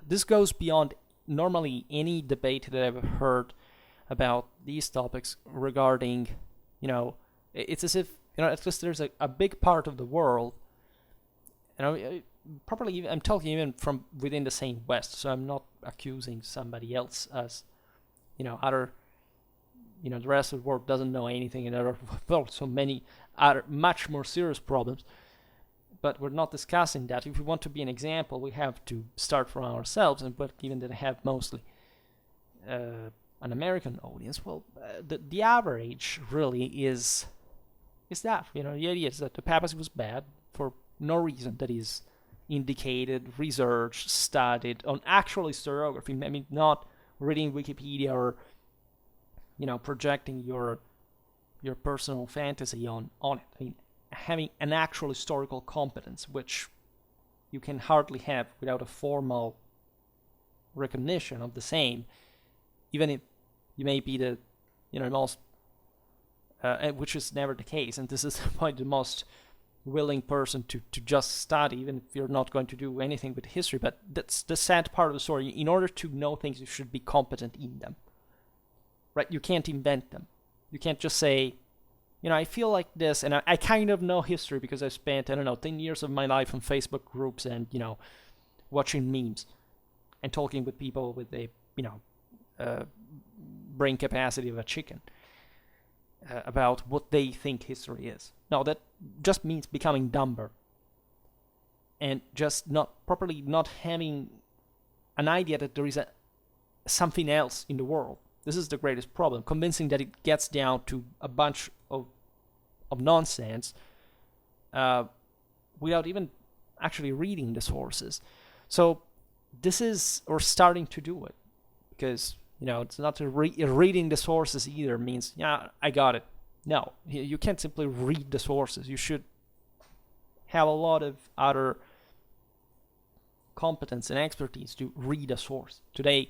this goes beyond normally any debate that I've heard about these topics regarding, It's as if, at least there's a big part of the world, properly, I'm talking even from within the same West, so I'm not accusing somebody else as, other, the rest of the world doesn't know anything, and there are, well, so many other much more serious problems. But we're not discussing that. If we want to be an example, we have to start from ourselves, and but given that I have mostly an American audience, well, the average really is that, the idea is that the papacy was bad for no reason that is indicated, researched, studied on actual historiography. I mean, not reading Wikipedia or, projecting your personal fantasy on it. I mean, having an actual historical competence, which you can hardly have without a formal recognition of the same, even if you may be the, most, which is never the case, and this is probably the most willing person to just study, even if you're not going to do anything with history. But that's the sad part of the story. In order to know things, you should be competent in them, right? You can't invent them. You can't just say, I feel like this, and I kind of know history because I spent, 10 years of my life on Facebook groups and, watching memes and talking with people with a, brain capacity of a chicken about what they think history is. No, that just means becoming dumber and just not having an idea that there is something else in the world. This is the greatest problem, convincing that it gets down to a bunch of nonsense without even actually reading the sources. So this is, or starting to do it, because it's not reading the sources either means, I got it. No, you can't simply read the sources. You should have a lot of other competence and expertise to read a source. Today,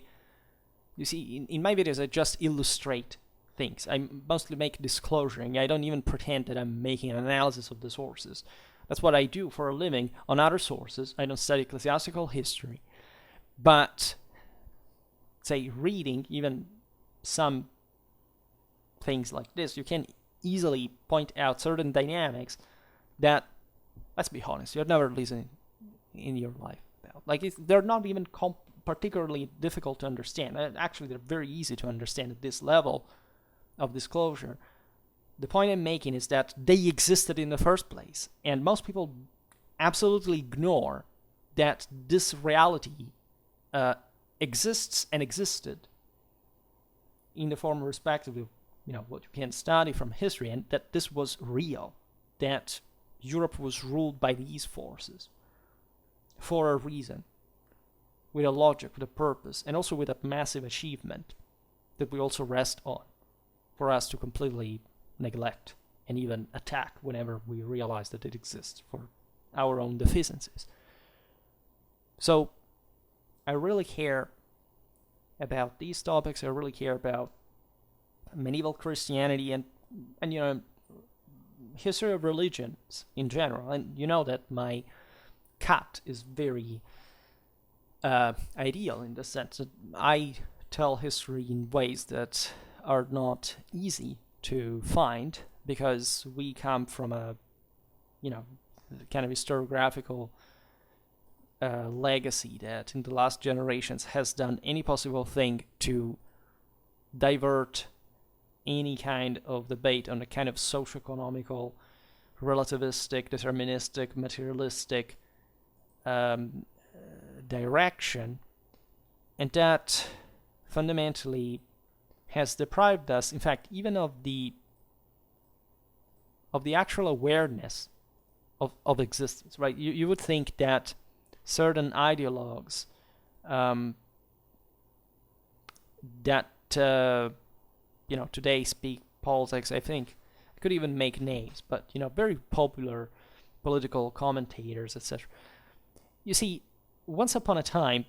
you see, in my videos, I just illustrate things. I mostly make disclosure. I don't even pretend that I'm making an analysis of the sources. That's what I do for a living on other sources. I don't study ecclesiastical history. But, say, reading even some things like this, you can easily point out certain dynamics that, let's be honest, you've never listened in your life about. Like, they're not even particularly difficult to understand. Actually, they're very easy to understand at this level of disclosure. The point I'm making is that they existed in the first place, and most people absolutely ignore that this reality exists and existed in the form, respectively, of what you can study from history, and that this was real, that Europe was ruled by these forces for a reason, with a logic, with a purpose, and also with a massive achievement that we also rest on, for us to completely neglect and even attack whenever we realize that it exists for our own deficiencies. So I really care about these topics. I really care about medieval Christianity and history of religions in general. And you know that my cut is very ideal in the sense that I tell history in ways that are not easy to find, because we come from a kind of historiographical legacy that in the last generations has done any possible thing to divert any kind of debate on a kind of socio-economical, relativistic, deterministic, materialistic direction, and that fundamentally has deprived us, in fact, even of the actual awareness of existence, right? You would think that certain ideologues that today speak politics, I think I could even make names, but very popular political commentators, etc. You see, once upon a time,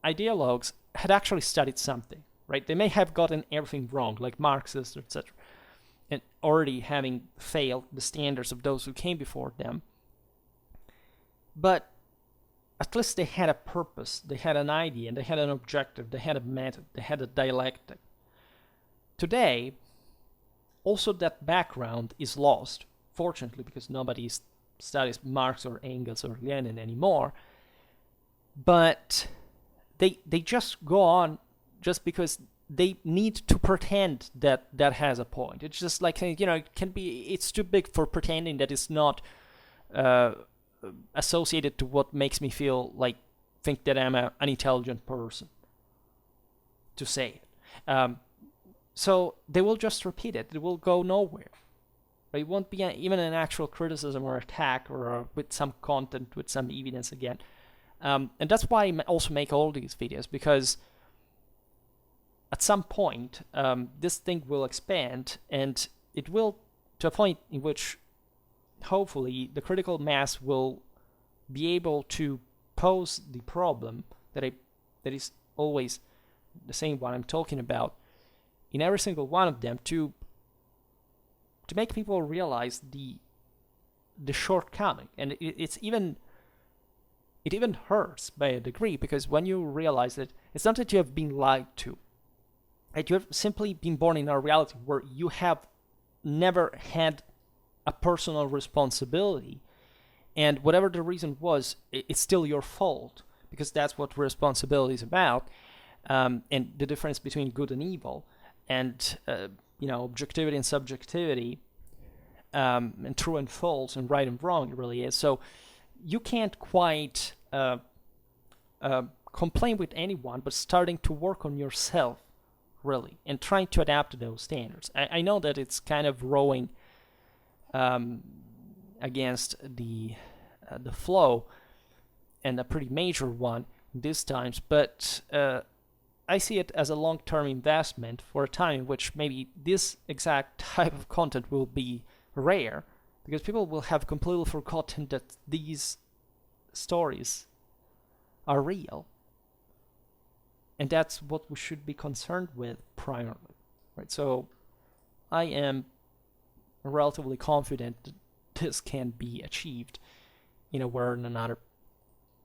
ideologues had actually studied something, right? They may have gotten everything wrong, like Marxists, etc., and already having failed the standards of those who came before them. But at least they had a purpose, they had an idea, they had an objective, they had a method, they had a dialectic. Today, also that background is lost, fortunately, because nobody studies Marx or Engels or Lenin anymore. But they just go on just because they need to pretend that that has a point. It's just like, it's too big for pretending that it's not associated to what makes me think that I'm an intelligent person, to say it. So they will just repeat it. It will go nowhere. It won't be even an actual criticism or attack or with some content, with some evidence again. And that's why I also make all these videos, because at some point this thing will expand, and it will to a point in which hopefully the critical mass will be able to pose the problem that is always the same one I'm talking about in every single one of them, to make people realize the shortcoming. And it even hurts by a degree, because when you realize that it's not that you have been lied to, that you have simply been born in a reality where you have never had a personal responsibility, and whatever the reason was, it's still your fault, because that's what responsibility is about. And the difference between good and evil, and objectivity and subjectivity, and true and false, and right and wrong, it really is. So you can't quite complain with anyone, but starting to work on yourself, really, and trying to adapt to those standards. I know that it's kind of rowing against the flow, and a pretty major one these times, but I see it as a long-term investment for a time in which maybe this exact type of content will be rare, because people will have completely forgotten that these stories are real. And that's what we should be concerned with primarily, right? So I am relatively confident that this can be achieved in a way or another.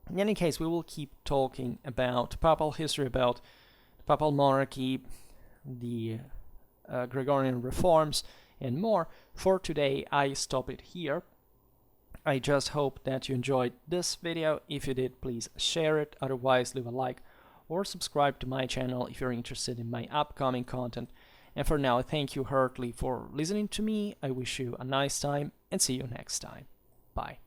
In any case, we will keep talking about papal history, about the papal monarchy, the Gregorian reforms, and more. For today, I stop it here. I just hope that you enjoyed this video. If you did, please share it. Otherwise, leave a like or subscribe to my channel if you're interested in my upcoming content. And for now, thank you heartily for listening to me. I wish you a nice time, and see you next time. Bye.